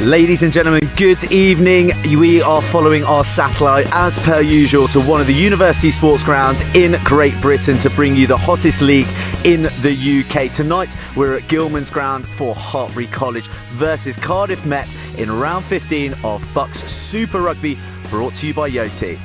Ladies and gentlemen, good evening. We are following our satellite as per usual to one of the university sports grounds in Great Britain to bring you the hottest league in the UK. Tonight we're at Gilman's Ground for Hartpury College versus Cardiff Met in round 15 of BUCS Super Rugby, brought to you by Yoti.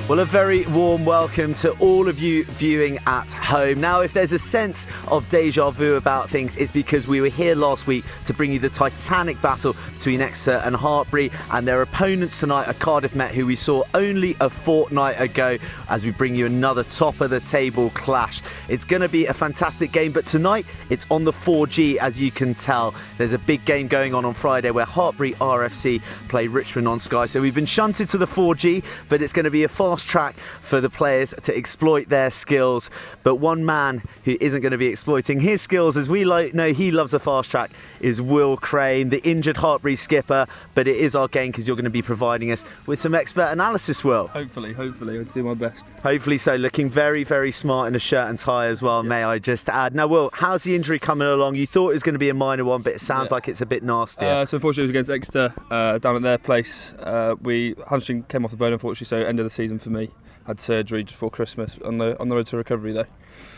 Well, a very warm welcome to all of you viewing at home. Now, if there's a sense of deja vu about things, it's because we were here last week to bring you the titanic battle between Exeter and Hartpury, and their opponents tonight are Cardiff Met, who we saw only a fortnight ago, as we bring you another top of the table clash. It's going to be a fantastic game, but tonight it's on the 4G, as you can tell. There's a big game going on Friday where Hartpury RFC play Richmond on Sky. So we've been shunted to the 4G, but it's going to be a fast track for the players to exploit their skills. But one man who isn't going to be exploiting his skills, as we know he loves a fast track, is Will Crane, the injured Hartpury skipper. But it is our game because you're going to be providing us with some expert analysis, Will. Hopefully, I'll do my best. Hopefully so. Looking very, very smart in a shirt and tie as well, may I just add. Now, Will, how's the injury coming along? You thought it was going to be a minor one, but it sounds like it's a bit nastier. So unfortunately it was against Exeter down at their place. Hamstring came off the bone, unfortunately, so end of the season for me. Had surgery just before Christmas, on the road to recovery though.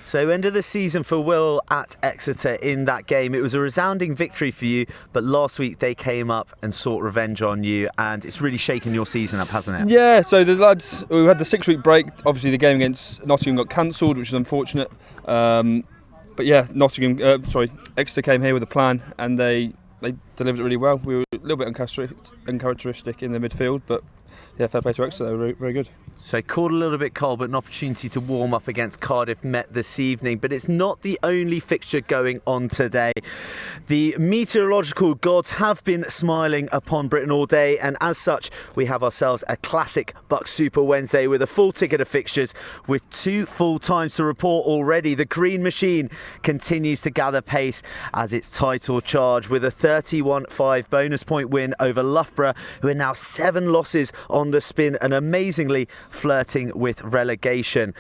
So end of the season for Will at Exeter in that game. It was a resounding victory for you, but last week they came up and sought revenge on you, and it's really shaken your season up, hasn't it? Yeah, so the lads, we had the 6-week break. Obviously the game against Nottingham got cancelled, which is unfortunate. But yeah, Exeter came here with a plan, and they delivered it really well. We were a little bit uncharacteristic in the midfield, but yeah, fair play to Exeter, they were very good. So caught a little bit cold, but an opportunity to warm up against Cardiff Met this evening. But it's not the only fixture going on today. The meteorological gods have been smiling upon Britain all day, and as such, we have ourselves a classic BUCS Super Wednesday with a full ticket of fixtures with 2 full times to report already. The Green Machine continues to gather pace as its title charge with a 31-5 bonus point win over Loughborough, who are now 7 losses on the spin and amazingly flirting with relegation.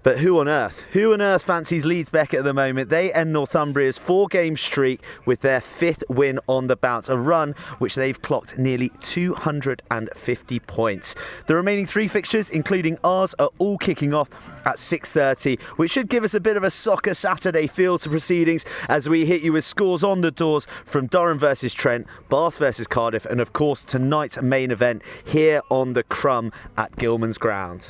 But who on earth fancies Leeds Beckett at the moment? They end Northumbria's 4-game streak with their 5th win on the bounce, a run which they've clocked nearly 250 points. The remaining 3 fixtures, including ours, are all kicking off at 6:30, which should give us a bit of a soccer Saturday feel to proceedings as we hit you with scores on the doors from Durham versus Trent, Bath versus Cardiff, and of course tonight's main event here on the Crumb at Gilman's Ground.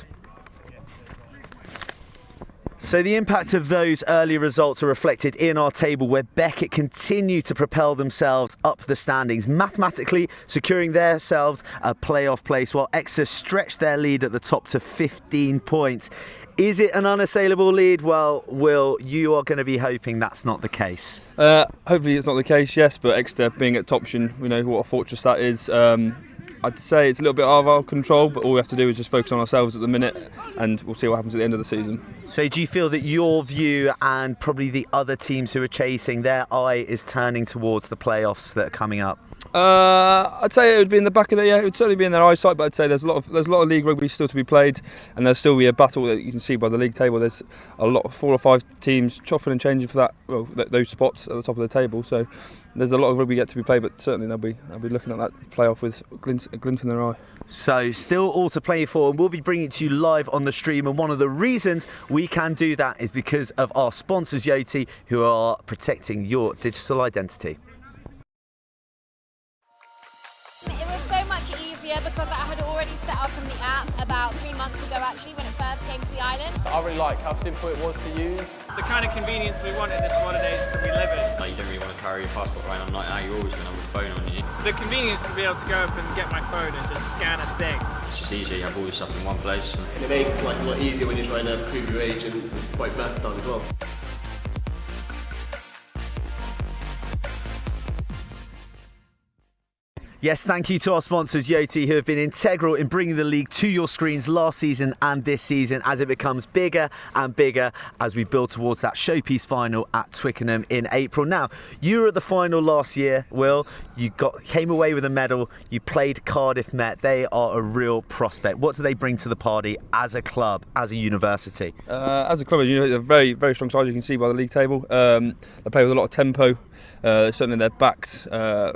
So the impact of those early results are reflected in our table, where Beckett continue to propel themselves up the standings, mathematically securing themselves a playoff place, while Exeter stretch their lead at the top to 15 points. Is it an unassailable lead? Well, Will, you are going to be hoping that's not the case. Hopefully it's not the case, yes, but Exeter being at top position, we know what a fortress that is. I'd say it's a little bit out of our control, but all we have to do is just focus on ourselves at the minute, and we'll see what happens at the end of the season. So do you feel that your view and probably the other teams who are chasing, their eye is turning towards the playoffs that are coming up? I'd say it would be in the back of their, it would certainly be in their eyesight, but I'd say there's a lot of league rugby still to be played, and there'll still be a battle that you can see by the league table. There's a lot of 4 or 5 teams chopping and changing for those spots at the top of the table. So there's a lot of rugby yet to be played, but certainly they'll be looking at that playoff with a glint in their eye. So still all to play for, and we'll be bringing it to you live on the stream, and one of the reasons we can do that is because of our sponsors Yoti, who are protecting your digital identity. It was so much easier because I had already set up on the app about 3 months ago actually when it first came to the island. I really like how simple it was to use. It's the kind of convenience we want in this modern age that we live in. Like, you don't really want to carry your passport around on night now, you're always going to have a phone on you. The convenience to be able to go up and get my phone and just scan a thing. It's just easy, you have all your stuff in one place. And it makes life a lot easier when you're trying to prove your age, and it's quite versatile as well. Yes, thank you to our sponsors, Yoti, who have been integral in bringing the league to your screens last season and this season as it becomes bigger and bigger as we build towards that showpiece final at Twickenham in April. Now, you were at the final last year, Will. You came away with a medal. You played Cardiff Met. They are a real prospect. What do they bring to the party as a club, as a university? As a club, they're very, very strong side. You can see by the league table. They play with a lot of tempo. Certainly their backs, a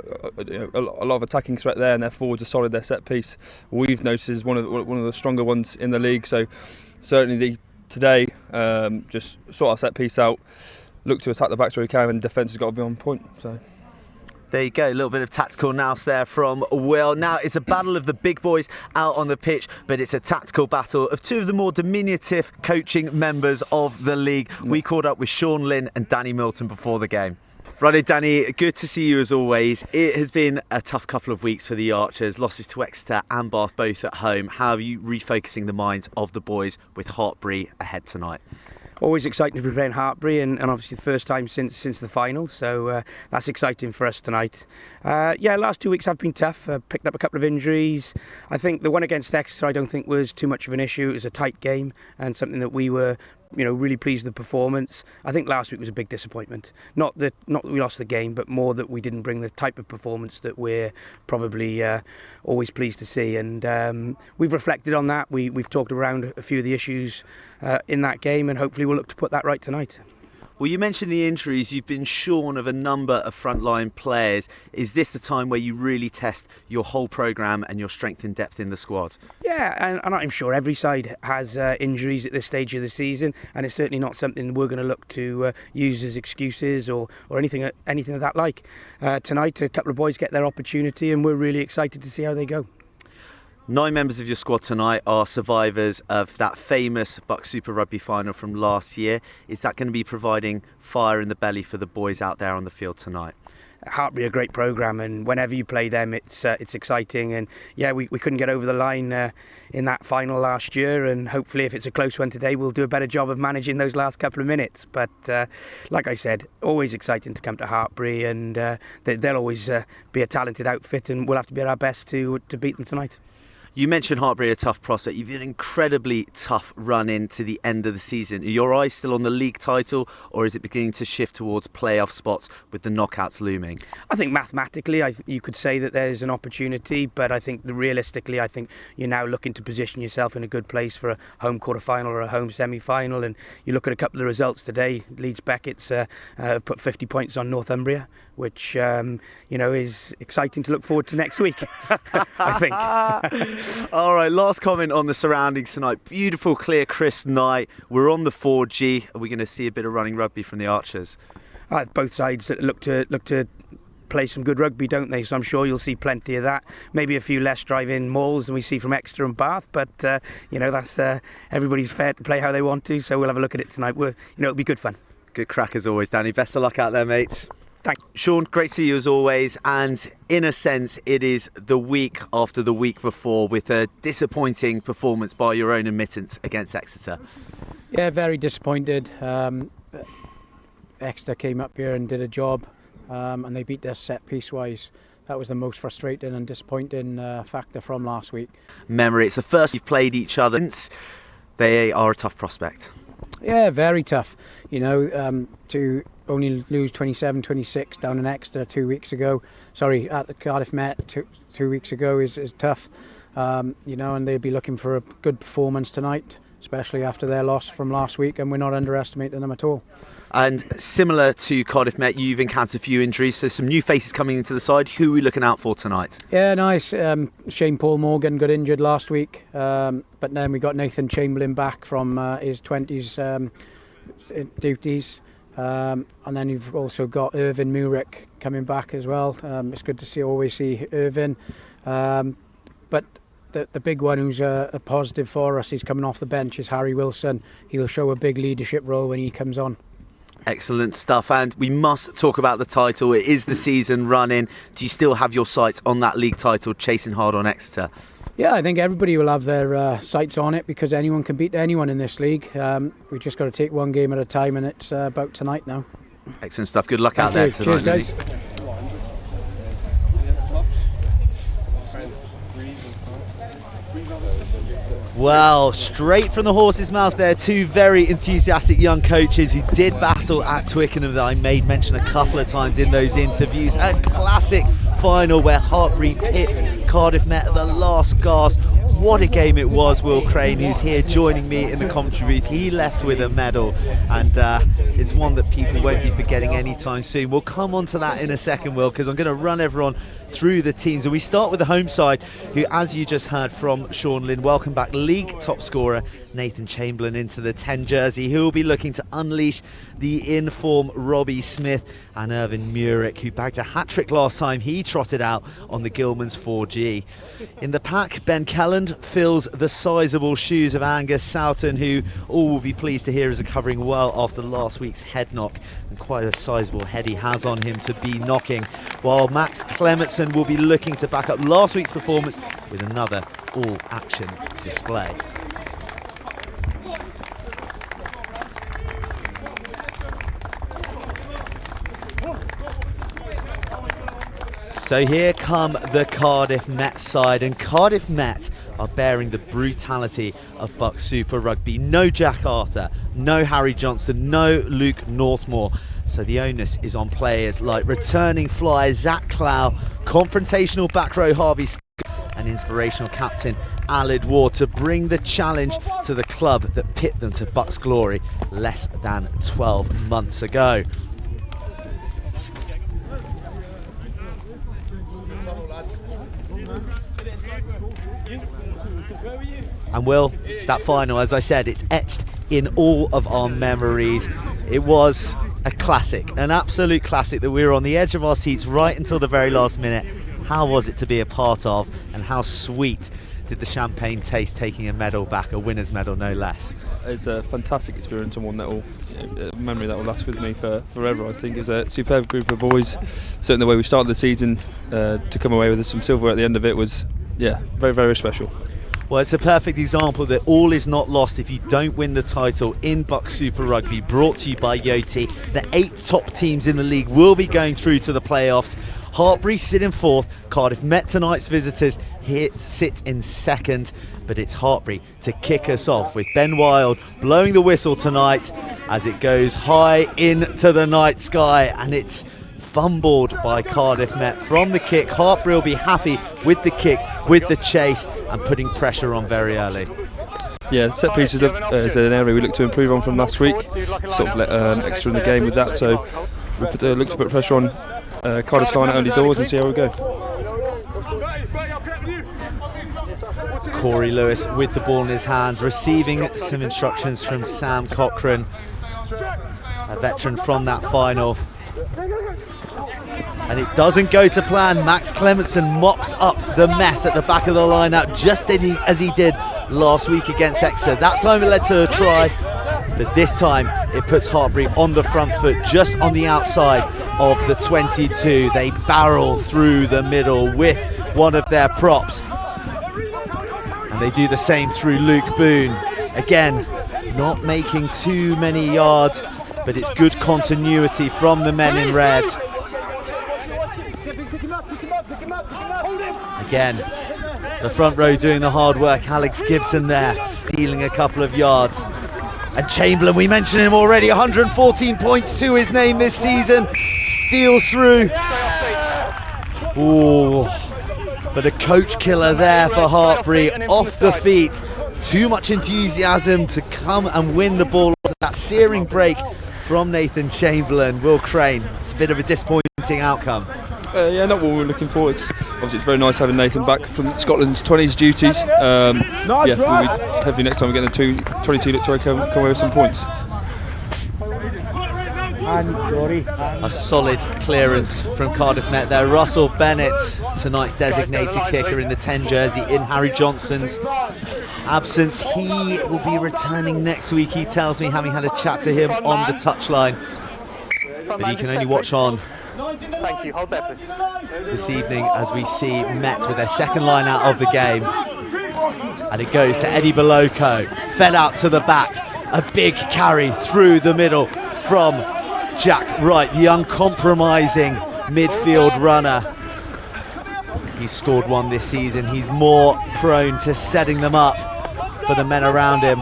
lot of attacking threat there, and their forwards are solid. Their set piece, we've noticed, is one of the stronger ones in the league. So certainly today, just sort our set piece out, look to attack the backs where we can, and defence has got to be on point. So. you go, a little bit of tactical nous there from Will. Now, it's a battle of the big boys out on the pitch, but it's a tactical battle of two of the more diminutive coaching members of the league. We caught up with Sean Lynn and Danny Milton before the game. Righto, Danny, good to see you as always. It has been a tough couple of weeks for the Archers, losses to Exeter and Bath both at home. How are you refocusing the minds of the boys with Hartpury ahead tonight? Always exciting to be playing Hartpury, and obviously the first time since the final, so that's exciting for us tonight. Last 2 weeks have been tough. Picked up a couple of injuries. I think the one against Exeter I don't think was too much of an issue. It was a tight game and something that we were really pleased with the performance. I think last week was a big disappointment. Not that we lost the game, but more that we didn't bring the type of performance that we're probably always pleased to see. And we've reflected on that. We've talked around a few of the issues in that game, and hopefully we'll look to put that right tonight. Well, you mentioned the injuries. You've been shorn of a number of frontline players. Is this the time where you really test your whole programme and your strength and depth in the squad? Yeah, and I'm sure every side has injuries at this stage of the season, and it's certainly not something we're going to look to use as excuses or anything of that like. Tonight, a couple of boys get their opportunity, and we're really excited to see how they go. 9 members of your squad tonight are survivors of that famous BUCS Super Rugby final from last year. Is that going to be providing fire in the belly for the boys out there on the field tonight? Hartpury are a great programme, and whenever you play them it's exciting. And yeah, we couldn't get over the line in that final last year, and hopefully if it's a close one today we'll do a better job of managing those last couple of minutes. But like I said, always exciting to come to Hartpury, and they'll always be a talented outfit, and we'll have to be at our best to beat them tonight. You mentioned Hartpury, a tough prospect. You've had an incredibly tough run into the end of the season. Are your eyes still on the league title, or is it beginning to shift towards playoff spots with the knockouts looming? I think mathematically you could say that there's an opportunity, but I think realistically I think you're now looking to position yourself in a good place for a home quarter-final or a home semi-final. And you look at a couple of the results today. Leeds Beckett's put 50 points on Northumbria, which is exciting to look forward to next week. I think. All right, last comment on the surroundings tonight. Beautiful, clear, crisp night. We're on the 4G. Are we going to see a bit of running rugby from the Archers? Both sides look to play some good rugby, don't they? So I'm sure you'll see plenty of that. Maybe a few less drive-in mauls than we see from Exeter and Bath, but that's everybody's fair to play how they want to. So we'll have a look at it tonight. It'll be good fun. Good crack as always, Danny. Best of luck out there, mates. Thanks. Sean, great to see you as always, and in a sense it is the week after the week before with a disappointing performance by your own admittance against Exeter. Yeah, very disappointed. Exeter came up here and did a job, and they beat us set piece wise. That was the most frustrating and disappointing factor from last week. Memory, it's the first you've played each other since. They are a tough prospect. Yeah, very tough. To only lose 27-26 down in Exeter 2 weeks ago. Sorry, at the Cardiff Met two weeks ago is tough. And they'll be looking for a good performance tonight, especially after their loss from last week, and we're not underestimating them at all. And similar to Cardiff Met, you've encountered a few injuries, so some new faces coming into the side. Who are we looking out for tonight? Yeah, nice. Shane Paul Morgan got injured last week, but then we got Nathan Chamberlain back from his 20s duties. And then you've also got Irvin Murick coming back as well. It's good to always see Irvin. But the big one who's a positive for us, he's coming off the bench, is Harry Wilson. He'll show a big leadership role when he comes on. Excellent stuff, and we must talk about the title. It is the season running. Do you still have your sights on that league title, chasing hard on Exeter? Yeah, I think everybody will have their sights on it, because anyone can beat anyone in this league. We've just got to take one game at a time, and it's about tonight now. Excellent stuff. Good luck out there tonight. Cheers, guys. Well, straight from the horse's mouth there, two very enthusiastic young coaches who did battle at Twickenham that I made mention a couple of times in those interviews. A classic final where Hartpury pipped Cardiff Met at the last gasp. What a game it was. Will Crane, who's here joining me in the commentary booth, he left with a medal, and it's one that people won't be forgetting anytime soon. We'll come on to that in a second, Will, because I'm going to run everyone through the teams, and we start with the home side, who, as you just heard from Sean Lynn, welcome back league top scorer Nathan Chamberlain into the 10 jersey. He'll be looking to unleash the in-form Robbie Smith, and Irvin Murick, who bagged a hat-trick last time he trotted out on the Gilman's 4G. In the pack, Ben Kelland fills the sizable shoes of Angus Soughton, who all will be pleased to hear is recovering well after last week's head knock, and quite a sizable head he has on him to be knocking, while Max Clementson will be looking to back up last week's performance with another all-action display. So here come the Cardiff Met side, and Cardiff Met are bearing the brutality of BUCS Super Rugby. No Jack Arthur, no Harry Johnston, no Luke Northmore. So the onus is on players like returning flyer Zach Clow, confrontational back row Harvey Scott, and inspirational captain Alid Ward to bring the challenge to the club that pipped them to BUCS glory less than 12 months ago. And Will, that final, as I said, it's etched in all of our memories. It was a classic, an absolute classic that we were on the edge of our seats right until the very last minute. How was it to be a part of, and how sweet did the champagne taste taking a medal back, a winner's medal no less? It's a fantastic experience, and one that will, a memory that will last with me for forever. I think it's a superb group of boys. Certainly the way we started the season, to come away with some silver at the end of it was, yeah, very, very special. Well, it's a perfect example that all is not lost if you don't win the title in BUCS Super Rugby, brought to you by Yoti. The 8 top teams in the league will be going through to the playoffs. Hartpury sit in 4th, Cardiff Met, tonight's visitors, sit in 2nd, but it's Hartpury to kick us off with Ben Wild blowing the whistle tonight as it goes high into the night sky, and it's fumbled by Cardiff Met from the kick. Hartpury will be happy with the kick, with the chase, and putting pressure on very early. Yeah, set pieces is an area we look to improve on from last week. Sort of let extra in the game with that, so we look to put pressure on Cardiff's line at early doors and see how we go. Corey Lewis with the ball in his hands, receiving some instructions from Sam Cochran, a veteran from that final. And it doesn't go to plan. Max Clementson mops up the mess at the back of the line out, just as he did last week against Exeter. That time it led to a try, but this time it puts Hartpury on the front foot, just on the outside of the 22. They barrel through the middle with one of their props, and they do the same through Luke Boone. Again, not making too many yards, but it's good continuity from the men in red. Again, the front row doing the hard work. Alex Gibson there, stealing a couple of yards. And Chamberlain, we mentioned him already, 114 points to his name this season. Steals through. Ooh, but a coach killer there for Hartpury, off the feet. Too much enthusiasm to come and win the ball. That searing break from Nathan Chamberlain. Will Crane, it's a bit of a disappointing outcome. Yeah, not what we were looking for. Obviously, it's very nice having Nathan back from Scotland's 20s duties. Yeah, hopefully next time we get the 22 look to come away with some points. A solid clearance from Cardiff Met there. Russell Bennett, tonight's designated kicker in the 10 jersey, in Harry Johnston's absence. He will be returning next week, he tells me, having had a chat to him on the touchline. But he can only watch on. Thank you. Hold there, please. This evening as we see Met with their second line out of the game. And it goes to Eddie Boloko, fed out to the backs. A big carry through the middle from Jack Wright, the uncompromising midfield runner. He's scored one this season. He's more prone to setting them up for the men around him.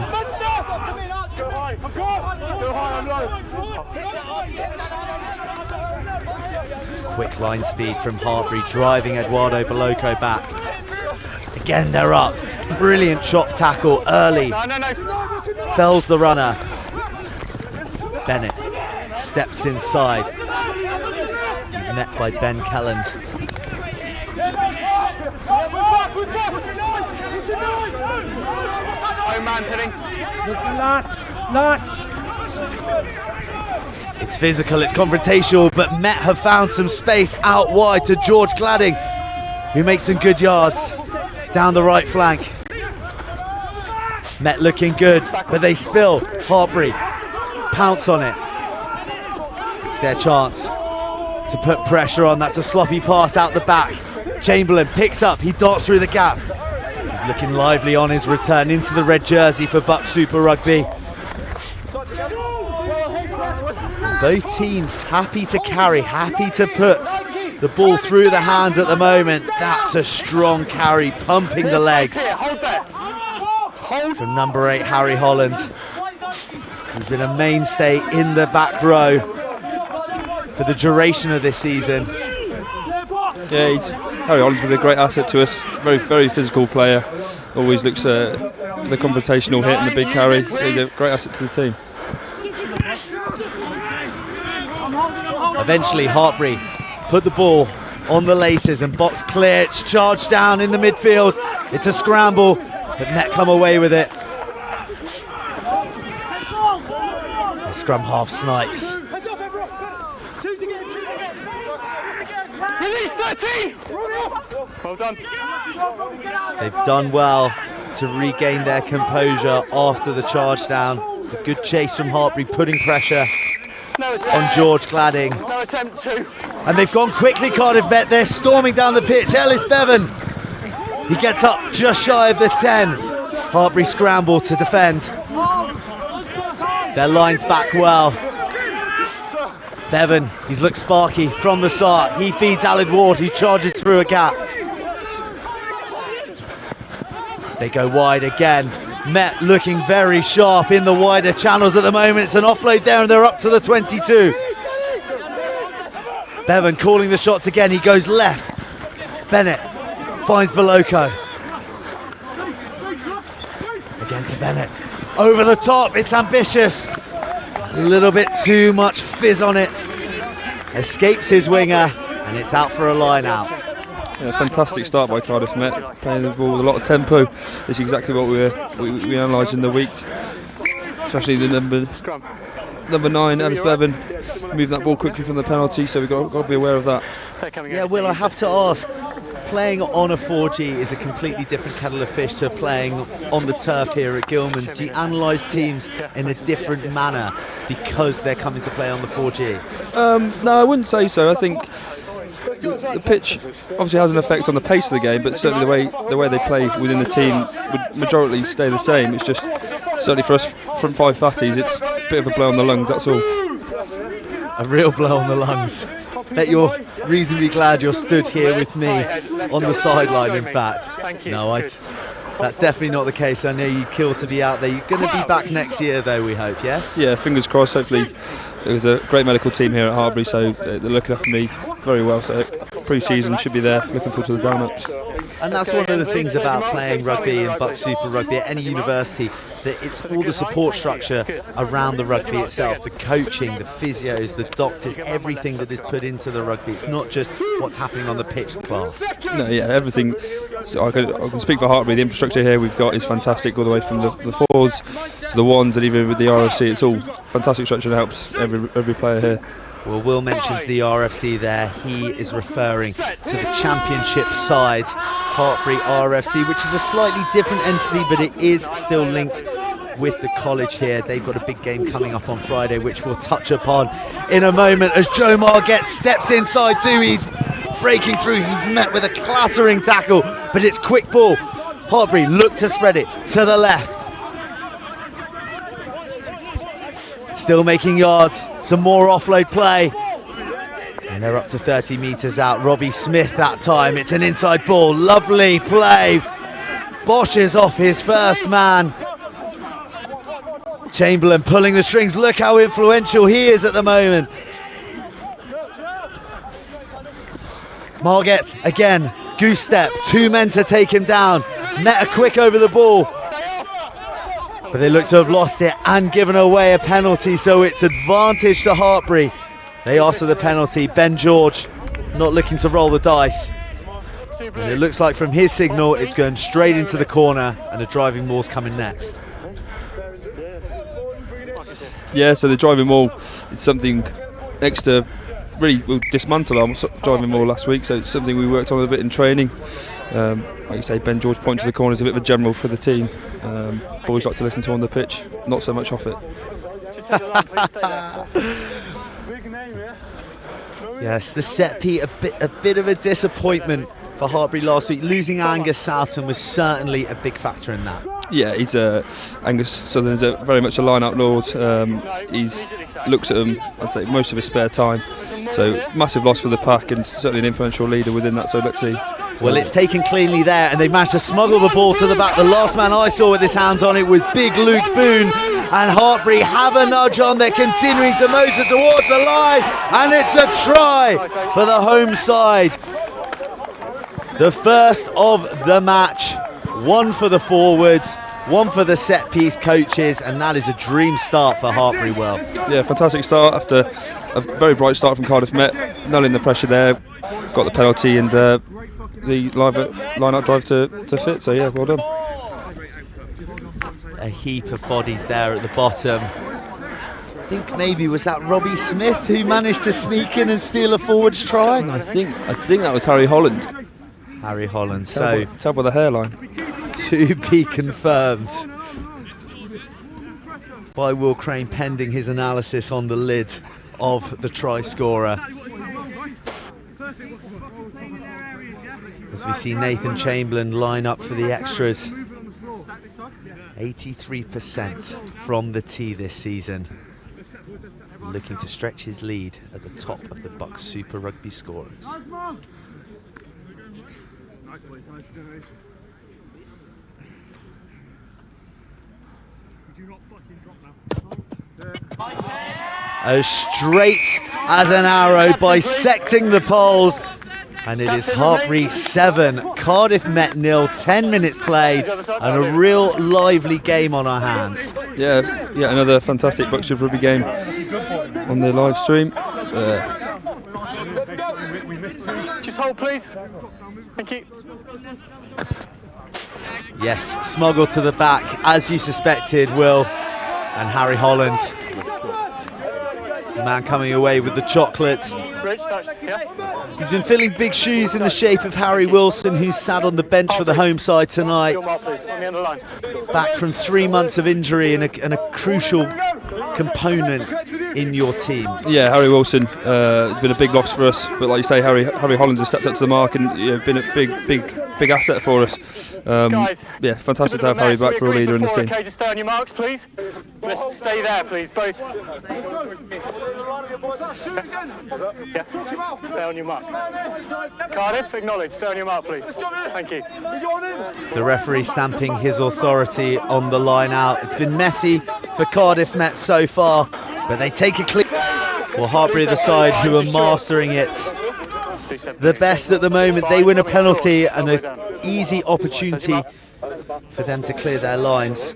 Quick line speed from Hartpury, driving Eduardo Beloco back. Again, they're up. Brilliant chop tackle early. Fells the runner. Bennett steps inside. He's met by Ben Kelland. It's physical, it's confrontational, but Met have found some space out wide to George Gladding, who makes some good yards down the right flank. Met looking good, but they spill. Hartpury pounce on it. It's their chance to put pressure on. That's a sloppy pass out the back. Chamberlain picks up, he darts through the gap. He's looking lively on his return into the red jersey for BUCS Super Rugby. Both teams happy to carry, happy to put the ball through the hands at the moment. That's a strong carry, pumping the legs from number 8, Harry Holland. He's been a mainstay in the back row for the duration of this season. Yeah, Harry Holland's been a great asset to us. Very, very physical player. Always looks for the confrontational hit and the big carry. He's a great asset to the team. Eventually, Hartpury put the ball on the laces and box clear. It's charged down in the midfield. It's a scramble, but Met come away with it. The scrum half snipes. Well done. They've done well to regain their composure after the charge down. A good chase from Hartpury, putting pressure on George Gladding. No attempt to. And they've gone quickly, Cardiff Met. They're storming down the pitch. Ellis Bevan, he gets up just shy of the 10. Hartpury scramble to defend. Their line's back well. Bevan, he's looked sparky from the start. He feeds Aled Ward, who charges through a gap. They go wide again. Met looking very sharp in the wider channels at the moment. It's an offload there and they're up to the 22. Bevan calling the shots again. He goes left. Bennett finds Beloco. Again to Bennett. Over the top, it's ambitious. A little bit too much fizz on it. Escapes his winger and it's out for a line out. Yeah, fantastic start by Cardiff Met, playing the ball with a lot of tempo. This is exactly what we analysed in the week, especially the number 9, Ellis Bevan, moving that ball quickly from the penalty, so we've got to be aware of that. Yeah, Will, I have to ask, playing on a 4G is a completely different kettle of fish to playing on the turf here at Gilman's. Do you analyse teams in a different manner because they're coming to play on the 4G? No, I wouldn't say so. I think the pitch obviously has an effect on the pace of the game, but certainly the way they play within the team would majority stay the same. It's just, certainly for us front 5 fatties, it's a bit of a blow on the lungs, that's all. A real blow on the lungs. Bet you're reasonably glad you're stood here with me on the sideline, in fact. No, that's definitely not the case. I know you kill to be out there. You're going to be back next year though, we hope, yes? Yeah, fingers crossed. Hopefully there's a great medical team here at Hartpury, so they're looking after me very well, so pre-season should be there. Looking forward to the down-ups. And that's one of the things about playing rugby and BUCS Super Rugby at any university, that it's all the support structure around the rugby itself, the coaching, the physios, the doctors, everything that is put into the rugby. It's not just what's happening on the pitch, the class. No, yeah, everything. So I can speak for Hartpury. The infrastructure here we've got is fantastic, all the way from the 4s to the 1s, and even with the RFC, it's all fantastic structure that helps every player here. Well, Will mentions the RFC there. He is referring to the championship side, Hartpury RFC, which is a slightly different entity, but it is still linked with the college here. They've got a big game coming up on Friday, which we'll touch upon in a moment as Joe Margett steps inside too. He's breaking through. He's met with a clattering tackle, but it's quick ball. Hartpury look to spread it to the left. Still making yards, some more offload play. And they're up to 30 metres out. Robbie Smith that time. It's an inside ball. Lovely play boshes off his first man. Chamberlain pulling the strings. Look how influential he is at the moment. Marget again, goose step, 2 men to take him down. Meta quick over the ball, but they look to have lost it and given away a penalty, so it's advantage to Hartpury. They asked for the penalty. Ben George not looking to roll the dice. And it looks like from his signal it's going straight into the corner, and a driving maul's coming next. Yeah, so the driving maul, it's something extra. Really, we dismantled our driving maul last week, so it's something we worked on a bit in training. Like you say, Ben George pointing to the corner is a bit of a general for the team. Boys like to listen to on the pitch, not so much off it. Yes, the set piece, a bit of a disappointment for Hartpury last week. Losing Angus Soughton was certainly a big factor in that. Yeah, he's Angus Southern's very much a line-out lord. He's looks at them, I'd say, most of his spare time. So massive loss for the pack, and certainly an influential leader within that. So let's see. Well, it's taken cleanly there, and they managed to smuggle the ball to the back. The last man I saw with his hands on it was big Luke Boone, and Hartpury have a nudge on. They're continuing to motor towards the line, and it's a try for the home side. The first of the match, one for the forwards, one for the set piece coaches, and that is a dream start for Hartpury. Well, yeah, fantastic start after a very bright start from Cardiff Met, nulling the pressure there, got the penalty and the line-out drive to fit. So yeah, well done. A heap of bodies there at the bottom. I think maybe was that Robbie Smith who managed to sneak in and steal a forwards try. I think that was Harry Holland. Harry Holland. Tell by the hairline. To be confirmed by Will Crane, pending his analysis on the lid of the try scorer. As we see Nathan Chamberlain line up for the extras. 83% from the tee this season. Looking to stretch his lead at the top of the BUCS Super Rugby scorers. As straight as an arrow, bisecting the poles, and it is Hartpury 7, Cardiff Met 0, 10 minutes played, and a real lively game on our hands. Yeah, another fantastic BUCS Super Rugby game on the live stream. Just hold, please. Thank you. Yes, smuggled to the back, as you suspected, Will, and Harry Holland. The man coming away with the chocolates. He's been filling big shoes in the shape of Harry Wilson, who's sat on the bench for the home side tonight. Back from 3 months of injury and a crucial component in your team. Yeah, Harry Wilson has been a big loss for us, but like you say, Harry Holland has stepped up to the mark and been a big asset for us. Yeah, fantastic to have Harry back for a leader in the team. Okay, just stay on your marks, please. Let's stay there, please, both. Yeah. Stay on your mark. Cardiff, acknowledge. Stay on your mark, please. Thank you. The referee stamping his authority on the line out. It's been messy for Cardiff Met so far, but they take a clean. Well, Hartpury are the side who are mastering it the best at the moment. They win a penalty and an easy opportunity for them to clear their lines.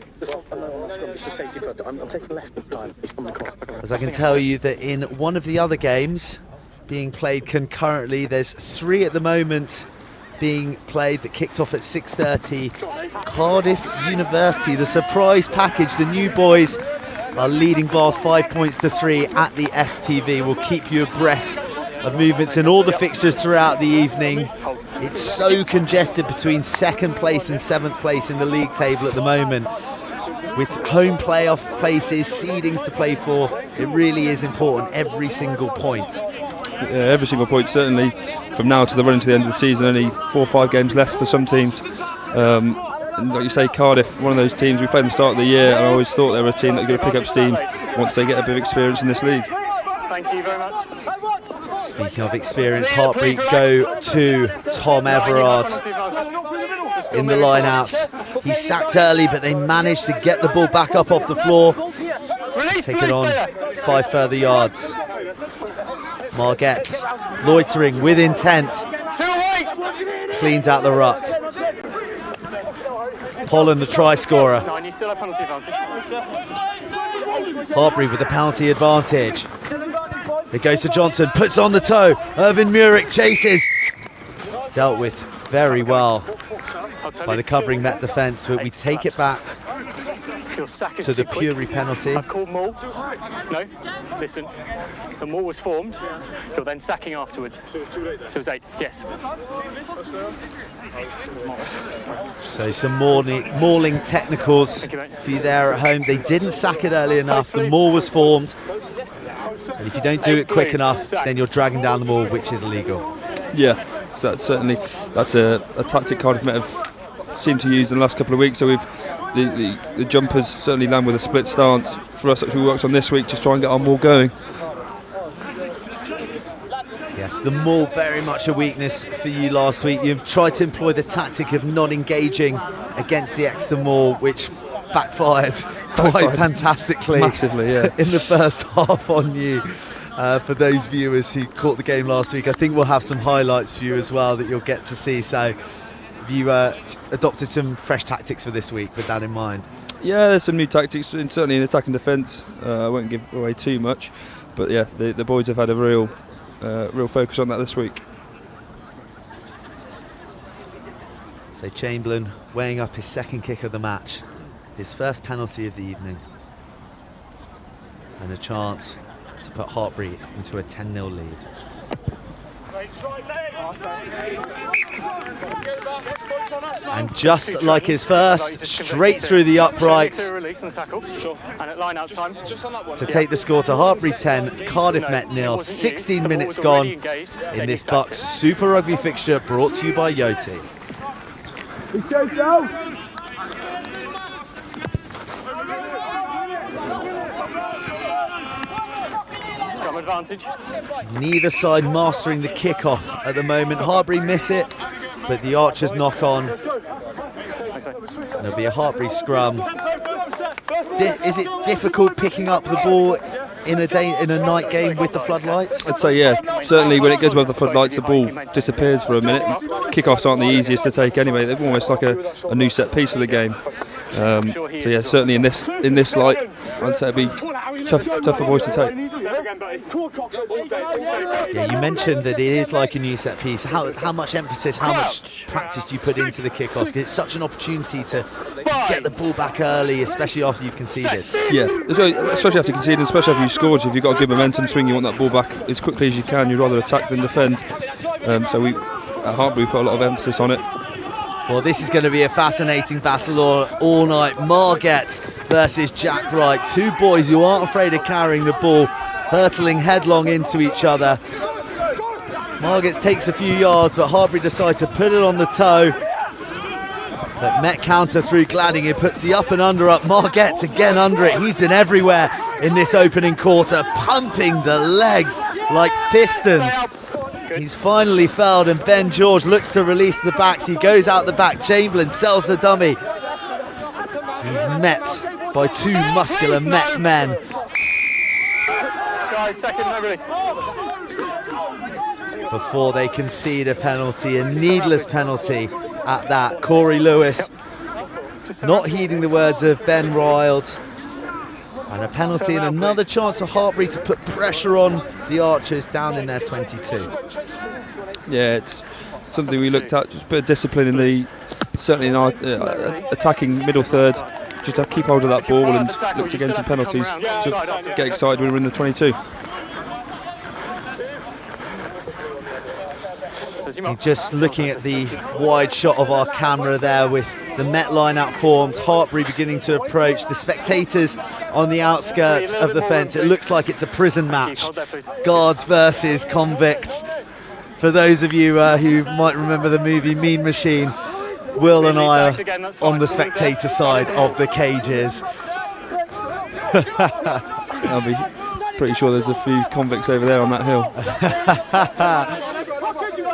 As I can tell you that in one of the other games being played concurrently, there's 3 at the moment being played that kicked off at 6:30. Cardiff University, the surprise package, the new boys are leading Bath 5 points to 3 at the STV. We'll keep you abreast of movements in all the fixtures throughout the evening. It's so congested between 2nd place and 7th place in the league table at the moment. With home playoff places, seedings to play for, it really is important, every single point. Yeah, every single point, certainly from now to the run to the end of the season. Only 4 or 5 games left for some teams. And like you say, Cardiff, one of those teams, we played at the start of the year, and I always thought they were a team that was going to pick up steam once they get a bit of experience in this league. Thank you very much. Speaking of experience, Hartpury go to Tom Everard. in the line out. He's sacked early, but they managed to get the ball back up off the floor. Take it on 5 further yards. Marget loitering with intent. Cleans out the ruck. Holland, the try scorer. Hartpury with the penalty advantage. It goes to Johnson, puts on the toe. Irvin Murick chases. Dealt with very well by the covering Met defence, but we take it back to the Puri penalty. I've called maul. No, listen. The maul was formed. You're then sacking afterwards. So it was 8, yes. So some mauling technicals for you there at home. They didn't sack it early enough. The maul was formed. And if you don't do it quick enough, then you're dragging down the maul, which is illegal. Yeah, so that's a tactic Cardiff Met have seemed to use in the last couple of weeks. So we've the jumpers certainly land with a split stance. For us, which we worked on this week, just try and get our maul going. Yes, the maul very much a weakness for you last week. You've tried to employ the tactic of not engaging against the extra maul, which backfired quite fantastically. Massively, yeah. In the first half on you. For those viewers who caught the game last week, I think we'll have some highlights for you as well that you'll get to see. So you adopted some fresh tactics for this week with that in mind. Yeah, there's some new tactics, certainly in attack and defence. I won't give away too much, but yeah, the boys have had a real focus on that this week. So Chamberlain weighing up his second kick of the match, his first penalty of the evening, and a chance to put Hartpury into a 10-0 lead. And just like his first, straight through the upright to take the score to Hartpury 10, Cardiff Met 0. 16 minutes gone in this BUCS Super Rugby fixture, brought to you by Yoti. Advantage. Neither side mastering the kick-off at the moment. Hartpury miss it, but the Archers knock on. There'll be a Hartpury scrum. Is it difficult picking up the ball in a night game with the floodlights? I'd say yeah. Certainly when it goes above the floodlights, the ball disappears for a minute. Kickoffs aren't the easiest to take anyway. They're almost like a new set piece of the game. So yeah, certainly in this light, I'd say it'd be tough for boys to take. Yeah, you mentioned that it is like a new set piece. How much emphasis, how much practice do you put into the kickoffs? Because it's such an opportunity to get the ball back early, especially after you've conceded. Yeah, especially after conceding, especially after you've scored. If you've got a good momentum swing, you want that ball back as quickly as you can. You'd rather attack than defend. So we at Hartpury put a lot of emphasis on it. Well, this is going to be a fascinating battle all night. Marget versus Jack Wright. Two boys who aren't afraid of carrying the ball, hurtling headlong into each other. Marget takes a few yards, but Hartpury decide to put it on the toe. But Met counter through Gladding. He puts the up and under up. Marget's again under it. He's been everywhere in this opening quarter, pumping the legs like pistons. He's finally fouled, and Ben George looks to release the backs. He goes out the back. Chamberlain sells the dummy. He's met by two muscular Met men. Guys, second, no release. Before they concede a penalty, a needless penalty at that. Corey Lewis not heeding the words of Ben Wild. And a penalty and another chance for Hartpury to put pressure on the Archers down in their 22. Yeah, it's something we looked at, just a bit of discipline certainly in our attacking middle third, just to keep hold of that ball and look to gain some penalties, to get excited when we're in the 22. Just looking at the wide shot of our camera there with the Met line out formed, Hartpury beginning to approach, the spectators on the outskirts of the fence. It looks like it's a prison match, guards versus convicts. For those of you who might remember the movie Mean Machine, Will and I are on the spectator side of the cages. I'll be pretty sure there's a few convicts over there on that hill.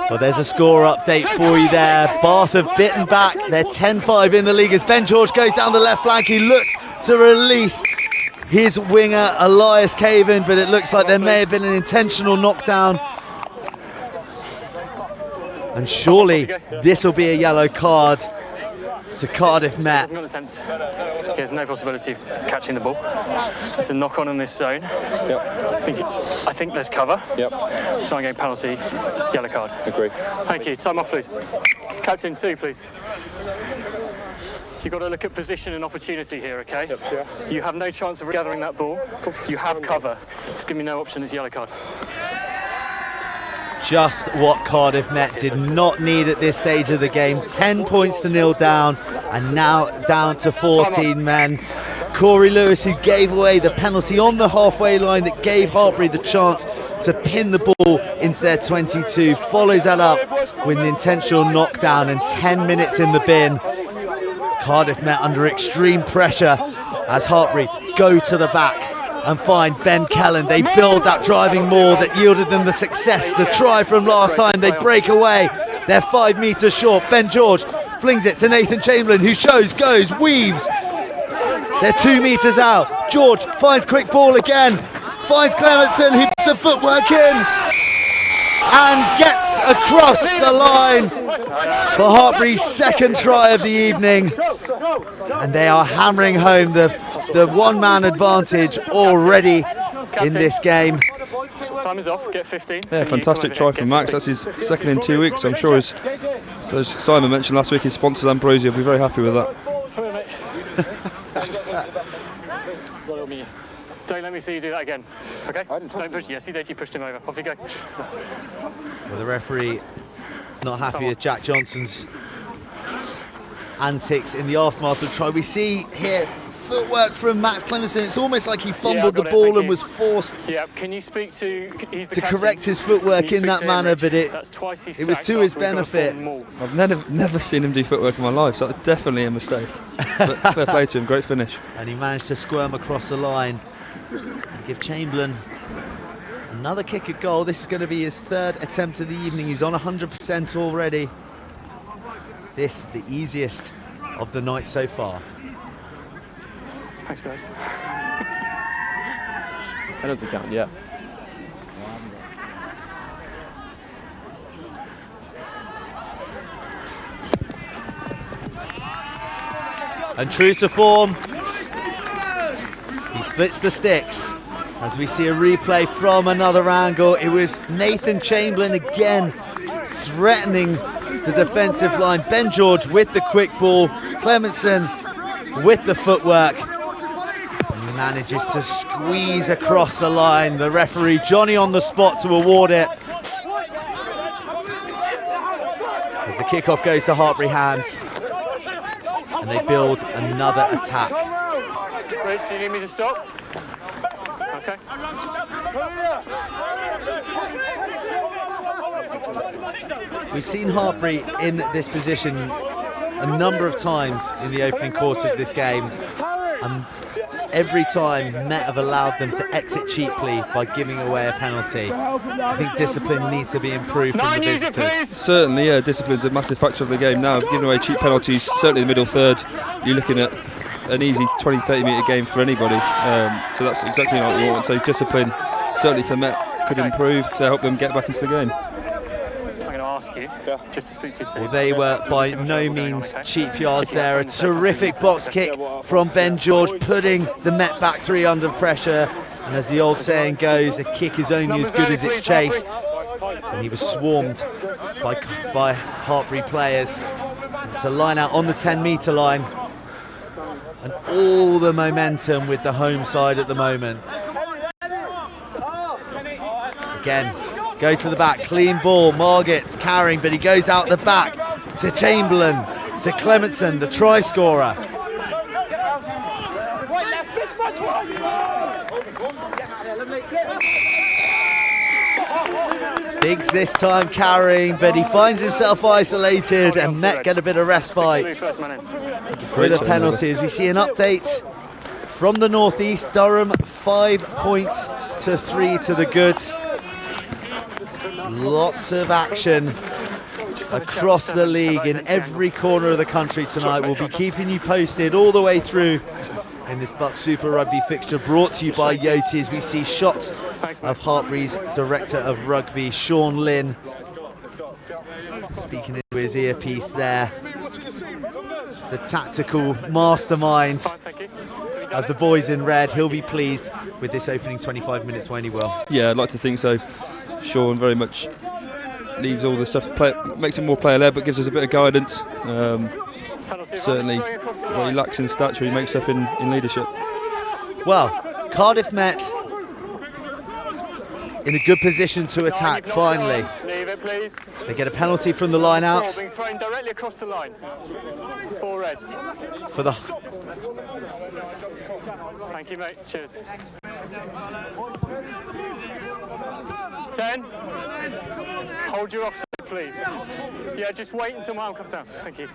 Well, there's a score update for you there. Bath have bitten back. They're 10-5 in the league as Ben George goes down the left flank. He looks to release his winger, Elias Caven, but it looks like there may have been an intentional knockdown. And surely this will be a yellow card to Cardiff Met. There's no possibility of catching the ball. It's a knock on in this zone. I think there's cover. So I'm going penalty, yellow card. Agree. Thank you. Time off, please. Captain 2, please. You've got to look at position and opportunity here, okay? You have no chance of gathering that ball. You have cover. Just give me no option, it's yellow card. Just what Cardiff Met did not need at this stage of the game. 10 points to 0 down, and now down to 14 men. Corey Lewis, who gave away the penalty on the halfway line that gave Hartpury the chance to pin the ball into their 22, follows that up with an intentional knockdown, and 10 minutes in the bin. Cardiff Met under extreme pressure as Hartpury go to the back and find Ben Kellen. They build that driving maul that yielded them the success, the try from last time. They break away. They're 5 metres short. Ben George flings it to Nathan Chamberlain, who goes, weaves. They're 2 metres out. George finds quick ball again. Finds Clementson, who puts the footwork in and gets across the line for Hartpury's second try of the evening. And they are hammering home the one-man advantage already in this game. Time is off, get 15. Yeah, fantastic try from Max. That's his second in 2 weeks. I'm sure, as Simon mentioned last week, his sponsor Ambrosia will be very happy with that. Don't let me see you do that again, okay? Don't push. Yes, you did. You pushed him over. Off you go. Well, the referee not happy with Jack Johnson's antics in the aftermath of the try. We see here footwork from Max Clementson. It's almost like he fumbled the ball and was forced can you speak to correct his footwork in that manner, but it was to his benefit. I've never seen him do footwork in my life, so that's definitely a mistake. But fair play to him, great finish. And he managed to squirm across the line and give Chamberlain another kick at goal. This is going to be his 3rd attempt of the evening. He's on 100% already. This the easiest of the night so far. Thanks, guys. Penalty count, yeah. And true to form, he splits the sticks. As we see a replay from another angle, it was Nathan Chamberlain again threatening the defensive line. Ben George with the quick ball, Clementson with the footwork. And he manages to squeeze across the line. The referee, Johnny, on the spot to award it. As the kickoff goes to Hartpury hands. And they build another attack. Rich, do you need me to stop? Okay. We've seen Hartpury in this position a number of times in the opening quarter of this game, and every time Met have allowed them to exit cheaply by giving away a penalty. I think discipline needs to be improved from the visitors. Certainly, yeah, discipline's a massive factor of the game now. Giving away cheap penalties, certainly in the middle third, you're looking at an easy 20-30 metre game for anybody. So that's exactly what we want. So discipline, certainly for Met, could improve to help them get back into the game. Ask you just to speak to you. Well, they were by no means cheap yards there. A terrific box kick from Ben George, putting the Met back 3 under pressure. And as the old saying goes, a kick is only as good as its chase. And he was swarmed by Hartpury players to line out on the 10-metre line. And all the momentum with the home side at the moment. Again, go to the back, clean ball, Marget's carrying, but he goes out the back to Chamberlain, to Clementson, the try scorer. Biggs this time carrying, but he finds himself isolated, and Met get a bit of respite with a penalty. As we see an update from the northeast, Durham 5 points to 3 to the good. Lots of action across the league in every corner of the country tonight. We'll be keeping you posted all the way through in this BUCS Super Rugby fixture, brought to you by Yoti, as we see shots of Hartpury's Director of Rugby, Sean Lynn, speaking into his earpiece there. The tactical mastermind of the boys in red. He'll be pleased with this opening 25 minutes, won't he, Will? Yeah, I'd like to think so. Sean very much leaves all the stuff to play, makes it more player-led, but gives us a bit of guidance. Certainly what he lacks in stature, he makes up in leadership. Well, Cardiff Met in a good position to attack finally. Leave it, please. They get a penalty from the line out. Being thrown directly across the line. 4 red. For the Thank you, mate. Cheers. 10. Hold your offside, please. Yeah, just wait until my arm comes down. Thank you.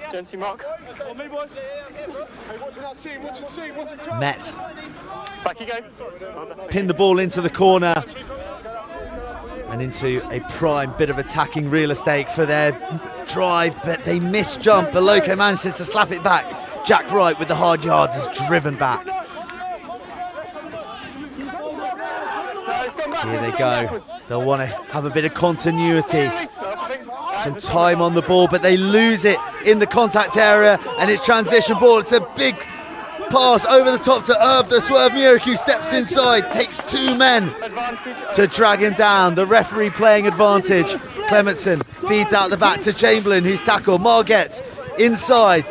Jency mark. Met Back you go. pin the ball into the corner and into a prime bit of attacking real estate for their drive, but they misjump. The Loco manages to slap it back. Jack Wright with the hard yards is driven back. Here they go. They'll want to have a bit of continuity. Some time on the ball, but they lose it in the contact area, and it's transition ball. It's a big pass over the top to Irv. The swerve Miraku steps inside, takes 2 men to drag him down. The referee playing advantage. Clementson feeds out the back to Chamberlain, who's tackled. Margette inside.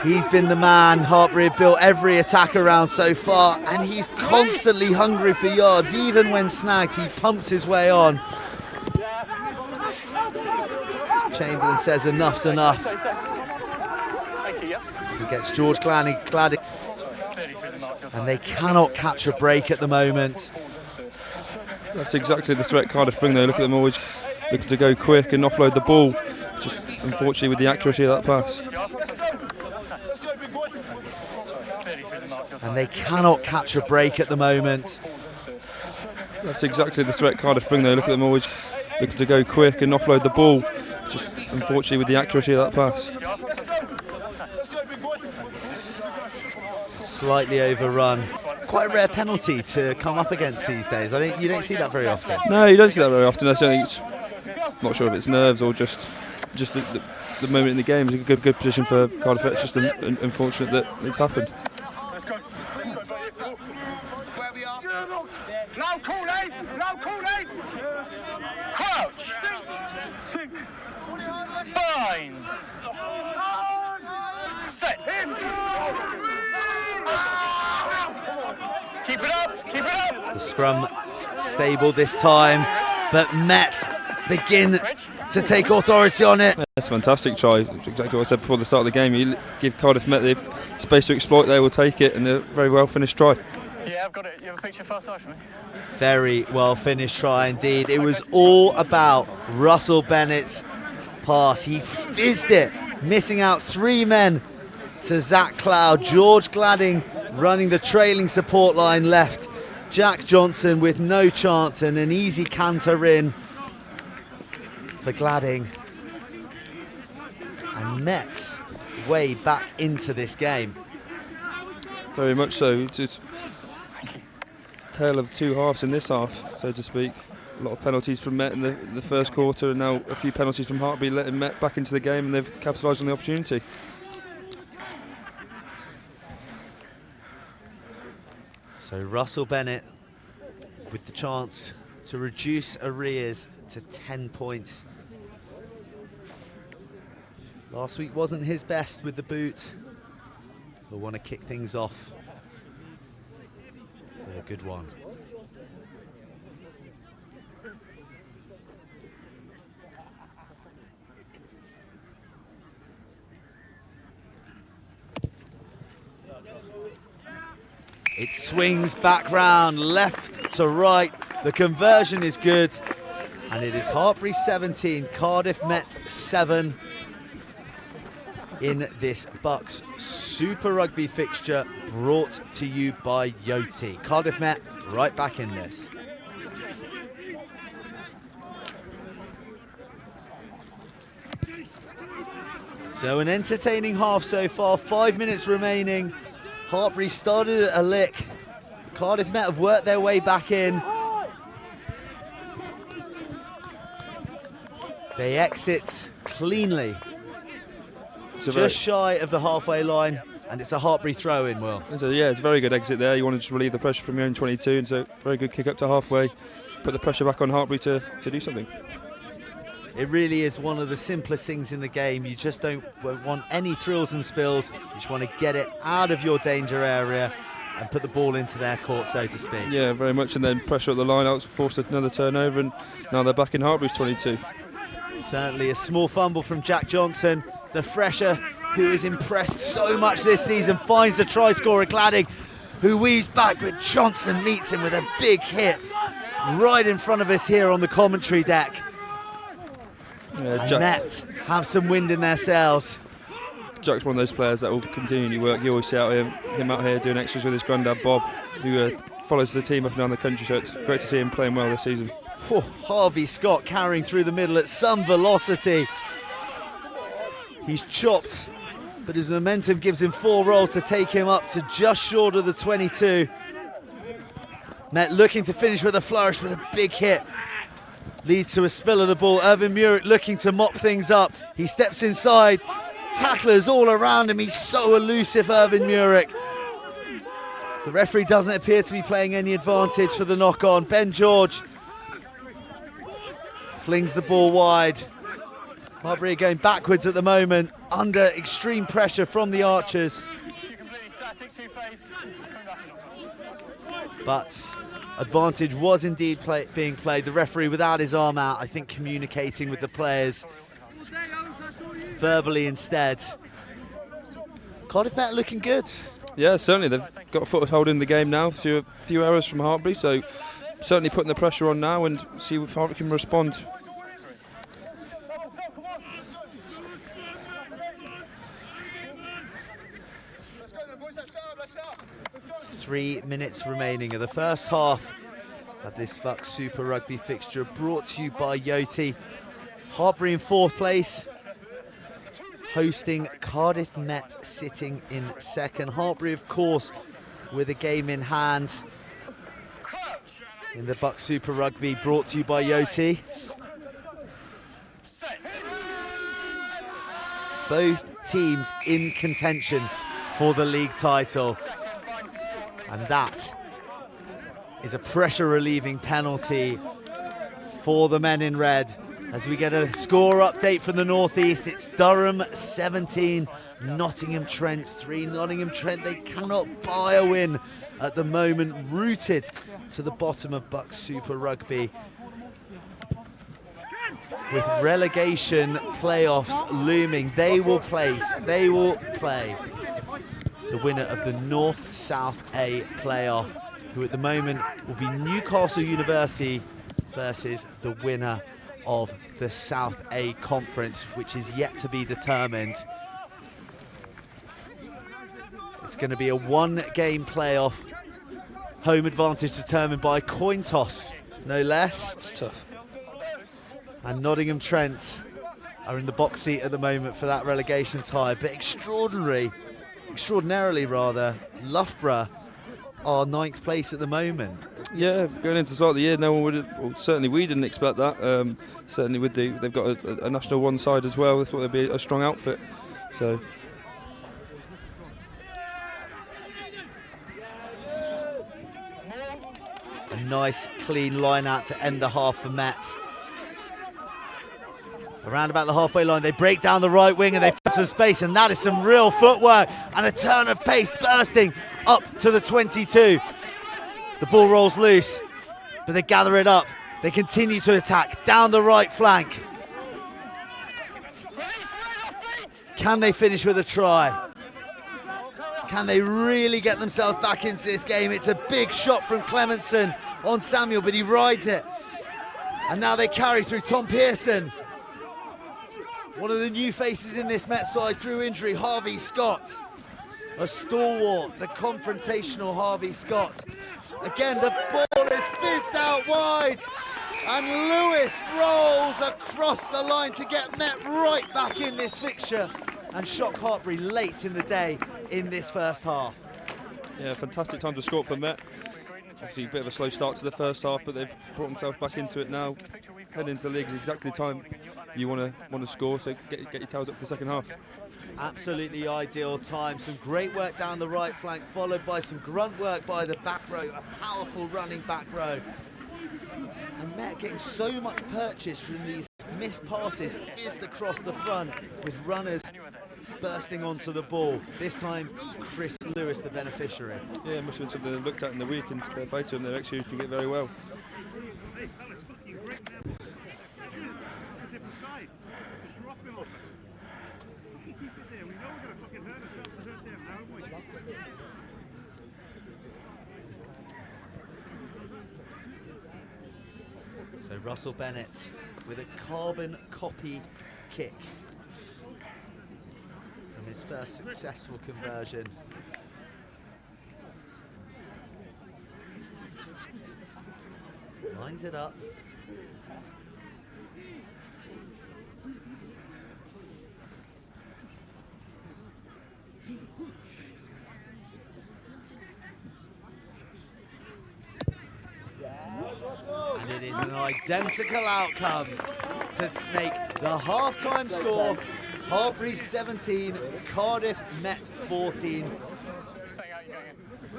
He's been the man Hartpury have built every attack around so far, and he's constantly hungry for yards. Even when snagged, he pumps his way on. Chamberlain says enough's enough. He gets George Gladdy, and they cannot catch a break at the moment. That's exactly the threat Cardiff bring though. Look at them always looking to go quick and offload the ball. Just unfortunately with the accuracy of that pass. And they cannot catch a break at the moment. That's exactly the threat Cardiff bring though. Look at them always looking to go quick and offload the ball. Just unfortunately with the accuracy of that pass. Slightly overrun. Quite a rare penalty to come up against these days. You don't see that very often. No, you don't see that very often. I think it's not sure if it's nerves or just the moment in the game. It's a good position for Cardiff. It's just unfortunate that it's happened. Low call-in! Low call-in! Crouch! Sink! Bind! Set! Keep it up! Keep it up! The scrum stable this time, but Met begin to take authority on it. That's a fantastic try. Exactly what I said before the start of the game. You give Cardiff Met the space to exploit, they will take it, and a very well finished try. Yeah, I've got it. You have a picture far side for me? Very well finished try indeed. It was all about Russell Bennett's pass. He fizzed it, missing out 3 men to Zach Cloud. George Gladding running the trailing support line left. Jack Johnson with no chance, and an easy canter in for Gladding. And Met's way back into this game. Very much so. It's tale of 2 halves in this half, so to speak. A lot of penalties from Met in the first quarter, and now a few penalties from Hartpury, letting Met back into the game, and they've capitalised on the opportunity. So Russell Bennett with the chance to reduce arrears to 10 points. Last week wasn't his best with the boot. They'll want to kick things off with a good one. It swings back round, left to right. The conversion is good. And it is Hartpury 17, Cardiff Met 7 in this BUCS Super Rugby fixture brought to you by Yoti. Cardiff Met right back in this. So an entertaining half so far, 5 minutes remaining. Hartpury started at a lick. Cardiff Met have worked their way back in. They exit cleanly. Just shy of the halfway line, and it's a Hartpury throw-in, Will. So yeah, it's a very good exit there. You want to just relieve the pressure from your own 22, and so very good kick up to halfway. Put the pressure back on Hartpury to do something. It really is one of the simplest things in the game. You just won't want any thrills and spills. You just want to get it out of your danger area and put the ball into their court, so to speak. Yeah, very much, and then pressure at the line out, forced another turnover, and now they're back in Hartpury's 22. Certainly a small fumble from Jack Johnson, the fresher who is impressed so much this season, finds the try scorer Gladding, who weaves back, but Johnson meets him with a big hit right in front of us here on the commentary deck. Yeah, and Met have some wind in their sails. Jack's one of those players that will continually work. You always see him out here doing extras with his granddad Bob, who follows the team up and down the country, so it's great to see him playing well this season. Oh, Harvey Scott carrying through the middle at some velocity. He's chopped, but his momentum gives him 4 rolls to take him up to just short of the 22. Met looking to finish with a flourish, but a big hit leads to a spill of the ball. Irvin Murick looking to mop things up. He steps inside. Tacklers all around him. He's so elusive, Irvin Murick. The referee doesn't appear to be playing any advantage for the knock-on. Ben George flings the ball wide. Hartpury going backwards at the moment, under extreme pressure from the Archers. But advantage was indeed being played. The referee without his arm out, I think communicating with the players verbally instead. Cardiff Met looking good. Yeah, certainly they've got a foothold in the game now. A few errors from Hartpury, so certainly putting the pressure on now and see if Hartpury can respond. Three minutes remaining of the first half of this BUCS Super Rugby fixture, brought to you by Yoti. Hartpury in 4th place, hosting Cardiff Met sitting in 2nd. Hartpury, of course, with a game in hand in the BUCS Super Rugby, brought to you by Yoti. Both teams in contention for the league title. And that is a pressure-relieving penalty for the men in red. As we get a score update from the northeast, it's Durham 17, Nottingham Trent 3. Nottingham Trent, they cannot buy a win at the moment, rooted to the bottom of BUCS Super Rugby. With relegation playoffs looming, they will play the winner of the North-South A playoff, who at the moment will be Newcastle University versus the winner of the South A Conference, which is yet to be determined. It's going to be a 1-game playoff, home advantage determined by a coin toss, no less. It's tough. And Nottingham Trent are in the box seat at the moment for that relegation tie, but extraordinarily, Loughborough are 9th place at the moment. Yeah, going into the start of the year, no one would, well, certainly we didn't expect that. Certainly they've got a National 1 side as well. They thought they'd be a strong outfit. So. A nice clean line out to end the half for Met. Around about the halfway line, they break down the right wing and they find some space, and that is some real footwork and a turn of pace bursting up to the 22. The ball rolls loose, but they gather it up. They continue to attack down the right flank. Can they finish with a try? Can they really get themselves back into this game? It's a big shot from Clementson on Samuel, but he rides it. And now they carry through Tom Pearson. One of the new faces in this Met side through injury, Harvey Scott. A stalwart, the confrontational Harvey Scott. Again, the ball is fizzed out wide, and Lewis rolls across the line to get Met right back in this fixture. and shock Hartpury late in the day in this first half. Yeah, fantastic time to score for Met. Obviously a bit of a slow start to the first half, but they've brought themselves back into it now. Heading into the league is exactly the time you want to score, so get your tails up for the second half. Absolutely ideal time. Some great work down the right flank, followed by some grunt work by the back row, a powerful running back row. And Met getting so much purchase from these missed passes fizzed across the front with runners bursting onto the ball. This time, Chris Lewis the beneficiary. Yeah, it must have been something they looked at in the week, and fair play to them, they're executing it very well. So Russell Bennett with a carbon copy kick from his first successful conversion. Lines it up. And it is an identical outcome to make the half-time score Hartpury 17, Cardiff Met 14.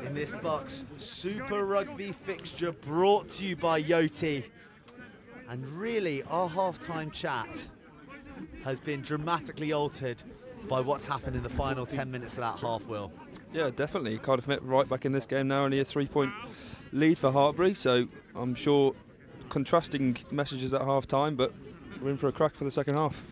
In this BUCS Super Rugby fixture brought to you by Yoti. And really, our half-time chat has been dramatically altered by what's happened in the final 10 minutes of that half, Will. Yeah, definitely. Cardiff Met right back in this game now, only a 3-point lead for Hartpury, so I'm sure contrasting messages at half-time, but we're in for a crack for the second half.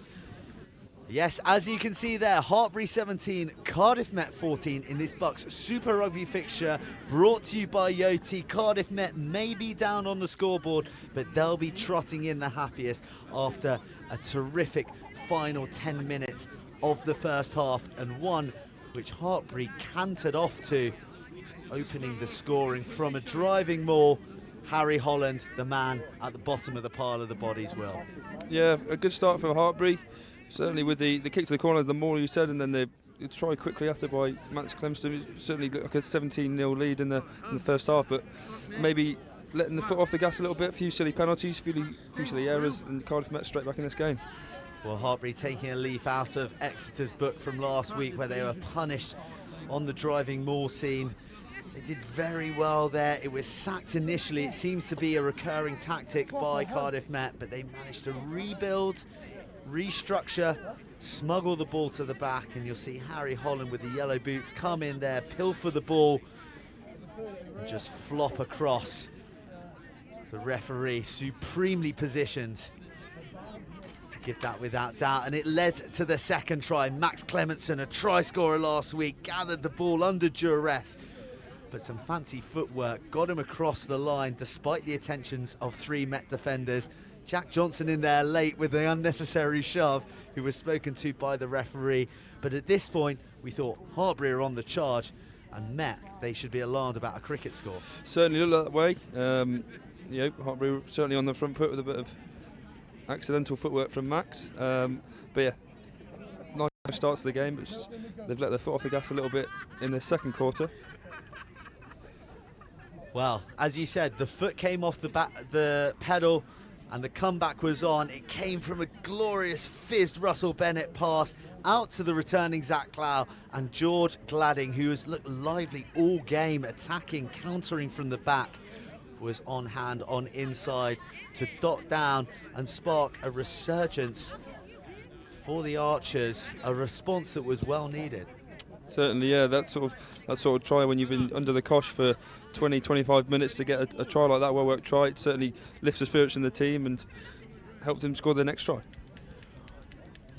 Yes, as you can see there, Hartpury 17, Cardiff Met 14 in this BUCS Super Rugby fixture brought to you by Yoti. Cardiff Met may be down on the scoreboard, but they'll be trotting in the happiest after a terrific final 10 minutes of the first half, and one which Hartpury cantered off to, opening the scoring from a driving maul. Harry Holland, the man at the bottom of the pile of the bodies, Will. Yeah, a good start for Hartpury. Certainly with the kick to the corner, the more you said, and then the try quickly after by Max Clemston. It certainly looked like a 17-0 lead in the first half, but maybe letting the foot off the gas a little bit, a few silly penalties, few silly errors, and Cardiff Met straight back in this game. Well, Hartpury taking a leaf out of Exeter's book from last week, where they were punished on the driving maul scene. They did very well there. It was sacked initially. It seems to be a recurring tactic by Cardiff Met, but they managed to rebuild, restructure, smuggle the ball to the back, and you'll see Harry Holland with the yellow boots come in there, pilfer the ball, and just flop across. The referee supremely positioned to give that without doubt, and it led to the second try. Max Clementson, a try scorer last week, gathered the ball under duress, but some fancy footwork got him across the line despite the attentions of three Met defenders. Jack Johnson in there late with the unnecessary shove, who was spoken to by the referee. But at this point, we thought Hartpury are on the charge, and Met, they should be alarmed about a cricket score. Certainly looked that way. Hartpury certainly on the front foot with a bit of accidental footwork from Max. But yeah, nice start to the game, but they've let their foot off the gas a little bit in the second quarter. Well, as you said, the foot came off the pedal, and the comeback was on. It came from a glorious fizzed Russell Bennett pass out to the returning Zach Clow, and George Gladding, who has looked lively all game, attacking, countering from the back, was on hand on inside to dot down and spark a resurgence for the Archers, a response that was well needed. Certainly, yeah, that sort of try when you've been under the cosh for 20-25 minutes to get a try like that, well worked try, it certainly lifts the spirits in the team and helped them score their next try.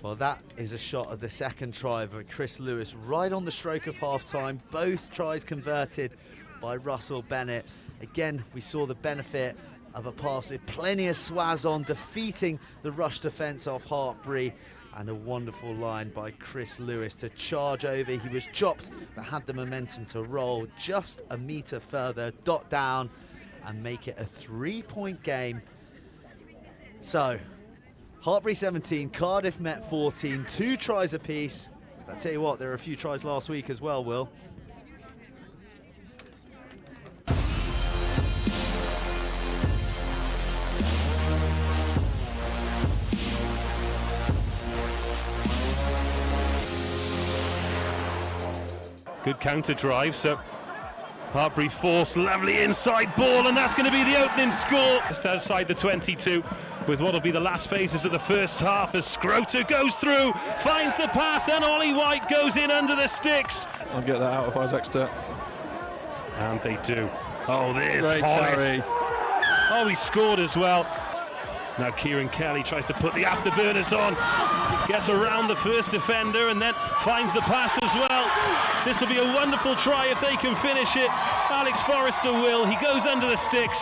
Well, that is a shot of the second try by Chris Lewis right on the stroke of half-time. Both tries converted by Russell Bennett. Again, we saw the benefit of a pass with plenty of swaz on, defeating the rush defence of Hartpury, and a wonderful line by Chris Lewis to charge over. He was chopped, but had the momentum to roll just a metre further, dot down, and make it a 3-point game. So, Hartpury 17, Cardiff Met 14, 2 tries apiece. But I tell you what, there were a few tries last week as well, Will. Good counter drive, so Hartpury force, lovely inside ball, and that's going to be the opening score. Just outside the 22, with what will be the last phases of the first half, as Scrota goes through, finds the pass, and Ollie White goes in under the sticks. I'll get that out if I was Exeter. And they do. Oh, there's Great carry. Oh, he scored as well. Now Kieran Kelly tries to put the afterburners on, gets around the first defender and then finds the pass as well. This will be a wonderful try if they can finish it. Alex Forrester will. He goes under the sticks.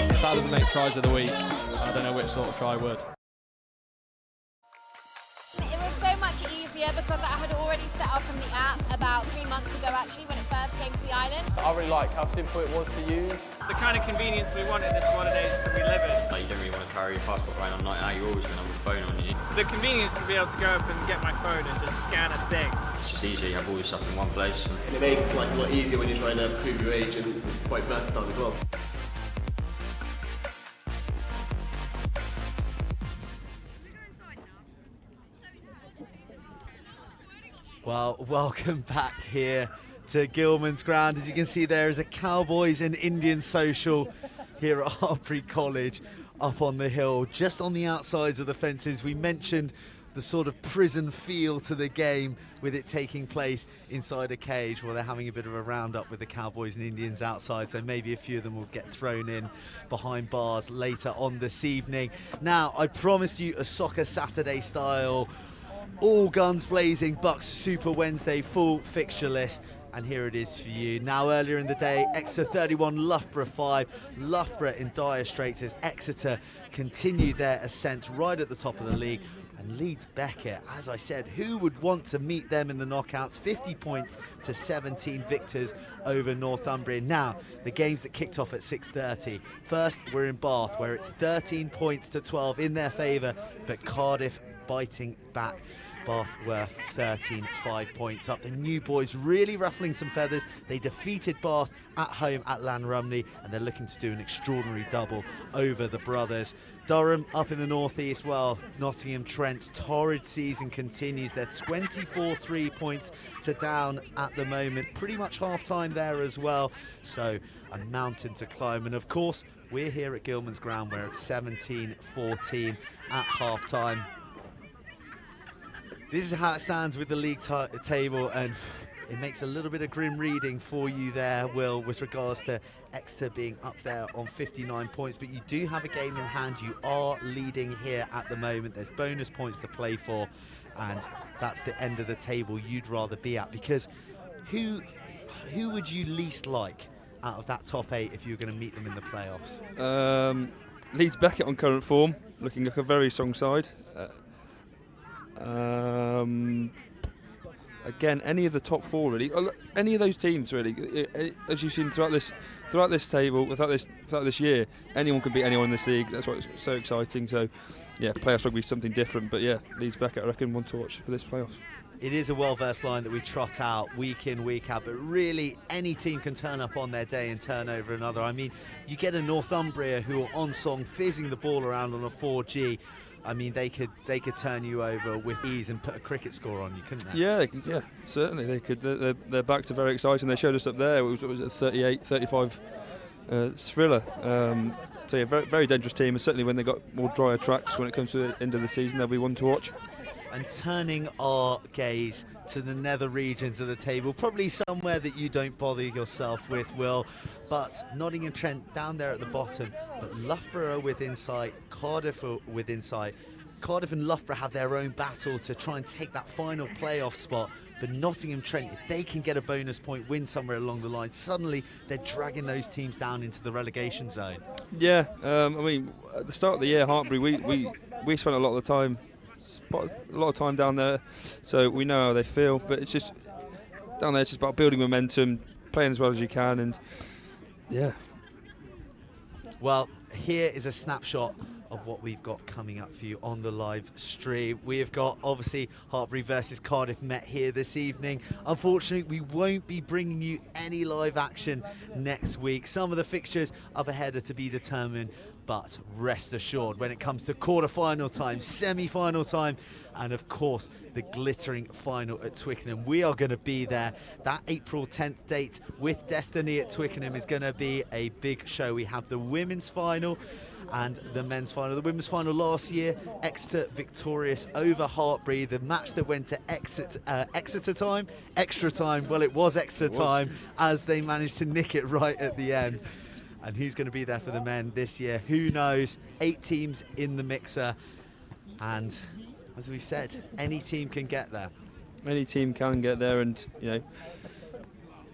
If that doesn't make tries of the week, I don't know which sort of try would. It was so much easier because I had already set up on the app about 3 months ago actually when it first came to the island. I really like how simple it was to use. The kind of convenience we want in this holidays that we live in. Like, you don't really want to carry your passport around on night out, you're always going to have a phone on you. The convenience to be able to go up and get my phone and just scan a thing. It's just easier, you have all your stuff in one place. And it makes life a lot easier when you're trying to prove your age and it's quite versatile as well. Well, welcome back here to Gilman's ground. As you can see, there is a Cowboys and Indian social here at Hartpury College up on the hill, just on the outsides of the fences. We mentioned the sort of prison feel to the game with it taking place inside a cage. Well, they're having a bit of a roundup with the Cowboys and Indians outside, so maybe a few of them will get thrown in behind bars later on this evening. Now, I promised you a Soccer Saturday style, all guns blazing BUCS Super Wednesday full fixture list, and here it is for you. Now, earlier in the day, Exeter 31, Loughborough 5. Loughborough in dire straits as Exeter continued their ascent right at the top of the league. And Leeds Beckett, as I said, who would want to meet them in the knockouts? 50 points to 17 victors over Northumbria. Now, the games that kicked off at 6:30. First, we're in Bath, where it's 13 points to 12 in their favour, but Cardiff biting back. Bath were 13, 5 points up. The new boys really ruffling some feathers. They defeated Bath at home at Llanrumney, and they're looking to do an extraordinary double over the brothers. Durham up in the northeast, well, Nottingham Trent's torrid season continues. They're 24 3-points to down at the moment. Pretty much half-time there as well. So a mountain to climb. And of course, we're here at Gilman's ground where it's 17-14 at half-time. This is how it stands with the league table, and it makes a little bit of grim reading for you there, Will, with regards to Exeter being up there on 59 points. But you do have a game in hand. You are leading here at the moment. There's bonus points to play for, and that's the end of the table you'd rather be at. Because who would you least like out of that top 8 if you were going to meet them in the playoffs? Leeds Beckett on current form, looking like a very strong side. Again, any of the top four really, any of those teams really, as you've seen throughout this table, throughout this year, anyone can beat anyone in this league. That's why it's so exciting. So, yeah, playoffs rugby is something different. But yeah, Leeds Beckett, I reckon, one to watch for this playoffs. It is a well-versed line that we trot out week in, week out, but really any team can turn up on their day and turn over another. I mean, you get a Northumbria who are on song, fizzing the ball around on a 4G. I mean, they could turn you over with ease and put a cricket score on you, couldn't they? Yeah, certainly they could. Their backs are very exciting. They showed us up there. It was a 38, 35 thriller. So yeah, very, very dangerous team. And certainly when they got more drier tracks when it comes to the end of the season, they'll be one to watch. And turning our gaze to the nether regions of the table, probably somewhere that you don't bother yourself with, Will, but Nottingham Trent down there at the bottom, but Loughborough with insight, Cardiff with insight. Cardiff and Loughborough have their own battle to try and take that final playoff spot, but Nottingham Trent, if they can get a bonus point win somewhere along the line, suddenly they're dragging those teams down into the relegation zone. Yeah, I mean, at the start of the year, Hartpury, we spent a lot of time down there, so we know how they feel. But it's just down there, it's just about building momentum, playing as well as you can, and yeah. Well, here is a snapshot of what we've got coming up for you on the live stream. We have got obviously Hartpury versus Cardiff Met here this evening. Unfortunately, we won't be bringing you any live action next week. Some of the fixtures up ahead are to be determined, but rest assured, when it comes to quarter-final time, semi-final time, and of course the glittering final at Twickenham, we are going to be there. That April 10th date with Destiny at Twickenham is going to be a big show. We have the women's final and the men's final. The women's final last year, Exeter victorious over Hartpury. The match that went to extra time, well, it was extra time, as they managed to nick it right at the end. And who's going to be there for the men this year? Who knows? 8 teams in the mixer, and as we said, any team can get there. Any team can get there, and you know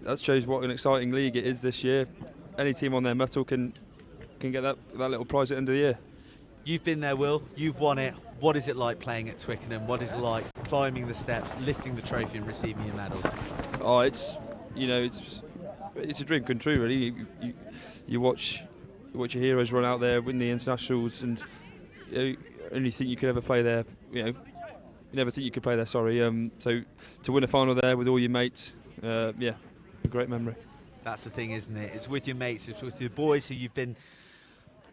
that shows what an exciting league it is this year. Any team on their mettle can get that little prize at the end of the year. You've been there, Will. You've won it. What is it like playing at Twickenham? What is it like climbing the steps, lifting the trophy, and receiving your medal? Oh, it's a dream come true, really. You watch your heroes run out there, win the internationals, and you only think you could ever play there. You never think you could play there. Sorry. So to win a final there with all your mates, a great memory. That's the thing, isn't it? It's with your mates, it's with your boys who you've been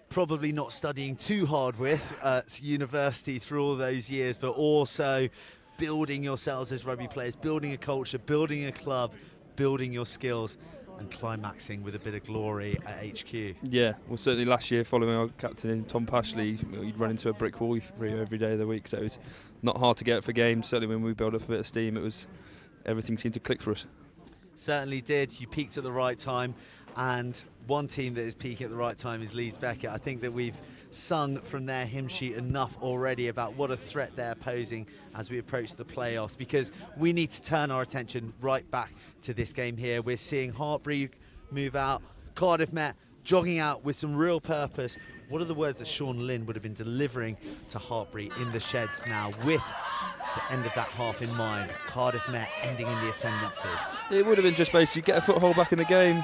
probably not studying too hard with at universities for all those years, but also building yourselves as rugby players, building a culture, building a club, building your skills, and climaxing with a bit of glory at HQ. Yeah, well, certainly last year, following our captain Tom Pashley, you'd run into a brick wall every day of the week, so it was not hard to get for games. Certainly when we built up a bit of steam, everything seemed to click for us. Certainly did. You peaked at the right time, and one team that is peaking at the right time is Leeds Beckett. I think that we've sung from their hymn sheet enough already about what a threat they're posing as we approach the playoffs, because we need to turn our attention right back to this game here. We're seeing Hartpury move out, Cardiff Met jogging out with some real purpose. What are the words that Sean Lynn would have been delivering to Hartpury in the sheds now, with the end of that half in mind? Cardiff Met ending in the ascendancy. It would have been just basically get a foothold back in the game,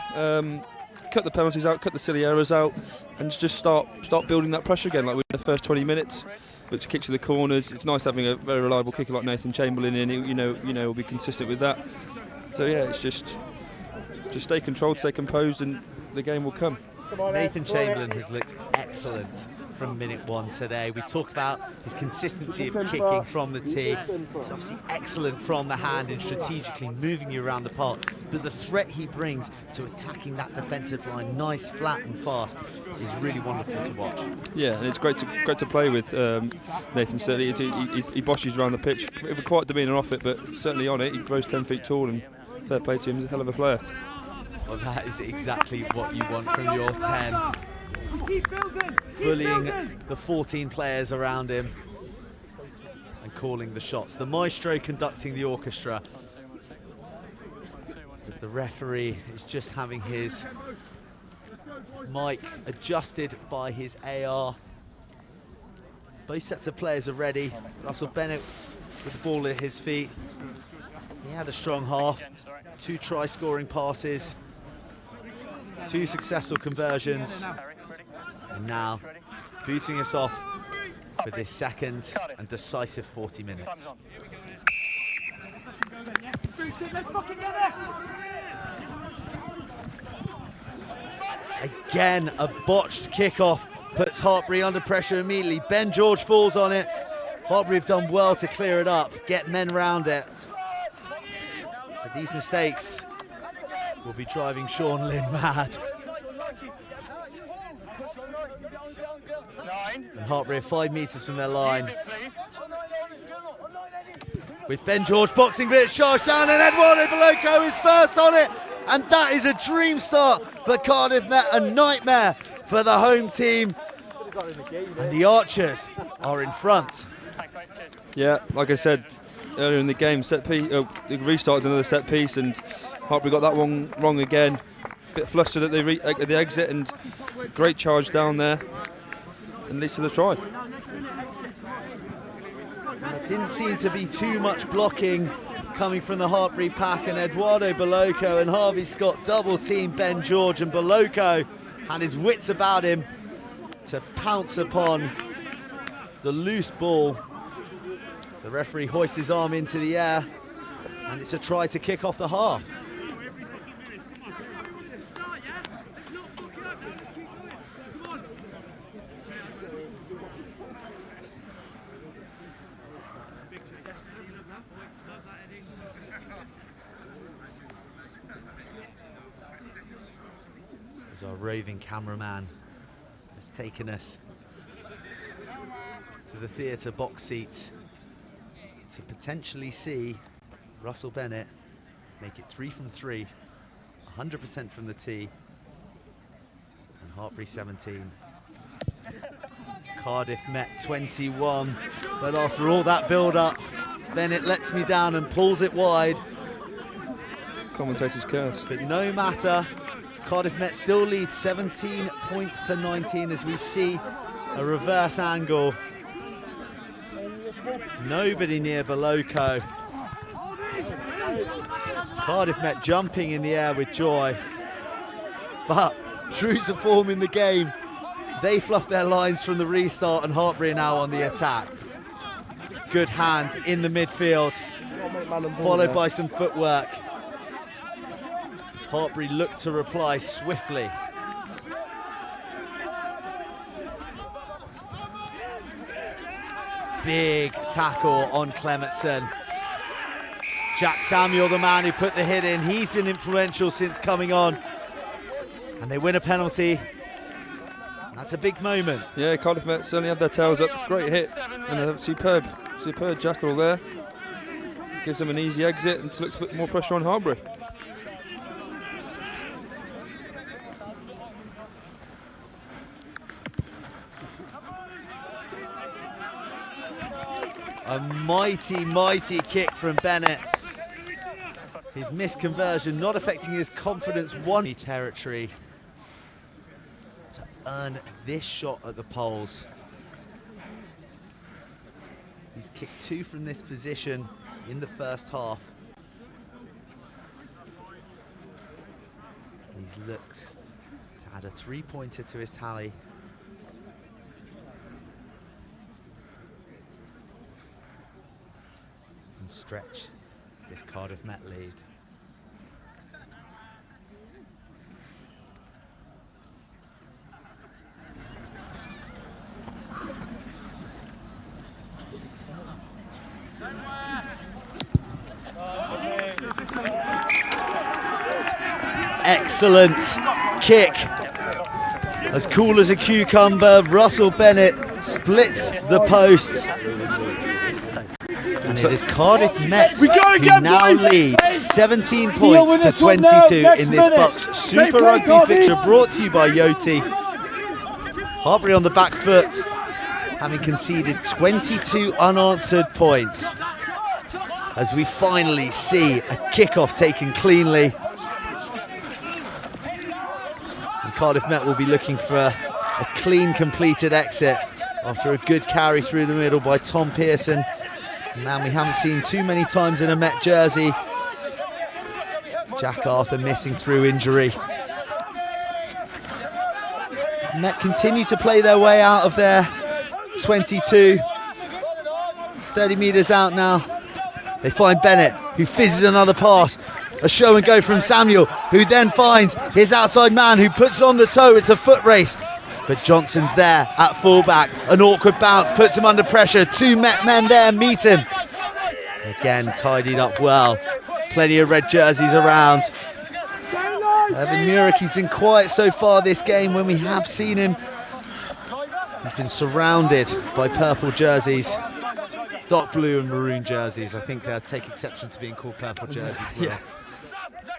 cut the penalties out, cut the silly errors out, and just start building that pressure again, like we did the first 20 minutes, which kicks to the corners. It's nice having a very reliable kicker like Nathan Chamberlain in. Will be consistent with that. So yeah, it's just stay controlled, stay composed, and the game will come. Nathan Chamberlain has looked excellent from minute one today. We talked about his consistency of kicking from the tee. It's obviously excellent from the hand and strategically moving you around the park, but the threat he brings to attacking that defensive line, nice, flat and fast, is really wonderful to watch. Yeah, and it's great to play with Nathan. Certainly, he boshes around the pitch. A bit of a quiet demeanour off it, but certainly on it, he grows 10 feet tall, and fair play to him. He's a hell of a player. Well, that is exactly what you want from your 10. Bullying the 14 players around him and calling the shots. The maestro conducting the orchestra, as the referee is just having his Mike adjusted by his AR. Both sets of players are ready. Russell Bennett with the ball at his feet. He had a strong half, 2 try-scoring passes, 2 successful conversions. And now, booting us off for this second and decisive 40 minutes. Again, a botched kickoff puts Hartpury under pressure immediately. Ben George falls on it. Hartpury have done well to clear it up, get men round it. But these mistakes will be driving Sean Lynn mad. And Hartpury are 5 metres from their line. With Ben George boxing, but it's charged down, and Eduardo Beloco is first on it. And that is a dream start for Cardiff Met, a nightmare for the home team. And the Archers are in front. Yeah, like I said earlier in the game, they restarted another set piece, and Hartpury got that one wrong again. Bit flustered at the exit, and great charge down there, and leads to the try. There didn't seem to be too much blocking coming from the Hartpury pack, and Eduardo Beloco and Harvey Scott double team Ben George, and Beloco had his wits about him to pounce upon the loose ball. The referee hoists his arm into the air, and it's a try to kick off the half. As our roving cameraman has taken us to the theatre box seats to potentially see Russell Bennett make it 3 from 3, 100% from the tee, and Hartpury 17. Cardiff Met 21, but after all that build-up, Bennett lets me down and pulls it wide. Commentator's curse. But no matter, Cardiff Met still lead 17 points to 19 as we see a reverse angle. Nobody near Beloco. Cardiff Met jumping in the air with joy. But true to form in the game, they fluffed their lines from the restart, and Hartpury now on the attack. Good hands in the midfield, followed by some footwork. Hartpury looked to reply swiftly. Big tackle on Clementson. Jack Samuel, the man who put the hit in, he's been influential since coming on. And they win a penalty. That's a big moment. Yeah, Cardiff Met certainly have their tails up. Great hit and a superb jackal there. Gives them an easy exit and looks to put more pressure on Hartpury. A mighty, mighty kick from Bennett. His missed conversion not affecting his confidence. One territory to earn this shot at the poles. He's kicked 2 from this position in the first half. He's looked to add a 3-pointer to his tally. And stretch this Cardiff Met lead. Excellent kick. As cool as a cucumber, Russell Bennett splits the post. And it is Cardiff Met who now lead 17 points to 22 in this BUCS Super Rugby fixture, brought to you by Yoti. Hartpury on the back foot, having conceded 22 unanswered points. As we finally see a kickoff taken cleanly. And Cardiff Met will be looking for a clean, completed exit after a good carry through the middle by Tom Pearson. A man we haven't seen too many times in a Met jersey. Jack Arthur missing through injury. Met continue to play their way out of their 22. 30 metres out now. They find Bennett, who fizzes another pass. A show and go from Samuel, who then finds his outside man, who puts on the toe. It's a foot race. But Johnson's there at fullback. An awkward bounce puts him under pressure. 2 Met men there meet him. Again, tidied up well. Plenty of red jerseys around. Evan Murick, he's been quiet so far this game. When we have seen him, he's been surrounded by purple jerseys. Dark blue and maroon jerseys. I think they'll take exception to being called purple jerseys. Yeah.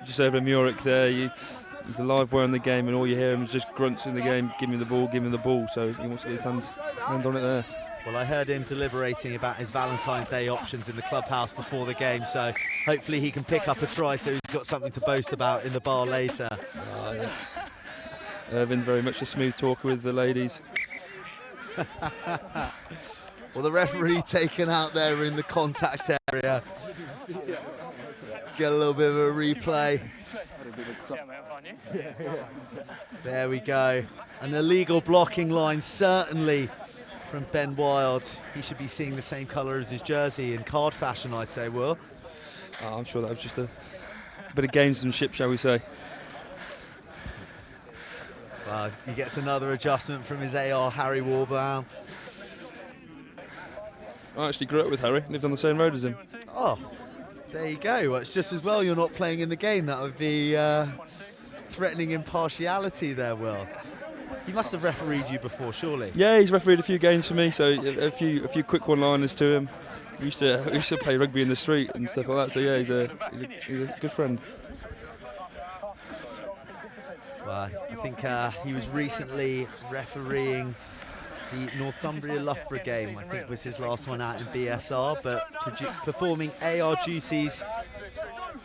Just over Murick there, he's a live wire in the game, and all you hear him is just grunts in the game, give me the ball, give me the ball. So he wants to get his hands on it there. Well, I heard him deliberating about his Valentine's Day options in the clubhouse before the game, so hopefully he can pick up a try so he's got something to boast about in the bar later. Yes. Irvin very much a smooth talker with the ladies. Well, the referee taken out there in the contact area. Get a little bit of a replay. There we go. An illegal blocking line, certainly, from Ben Wild. He should be seeing the same colour as his jersey in card fashion, I'd say, Will. I'm sure that was just a bit of gamesmanship, shall we say. Well, he gets another adjustment from his AR, Harry Warbaum. I actually grew up with Harry, lived on the same road as him. Oh, there you go. Well, it's just as well you're not playing in the game. That would be threatening impartiality there, Will. He must have refereed you before, surely. Yeah, he's refereed a few games for me, so a few quick one-liners to him. We used to play rugby in the street and stuff like that. So yeah, he's a good friend. Well, I think he was recently refereeing the Northumbria Loughborough game. I think was his last one out in BSR, but performing AR duties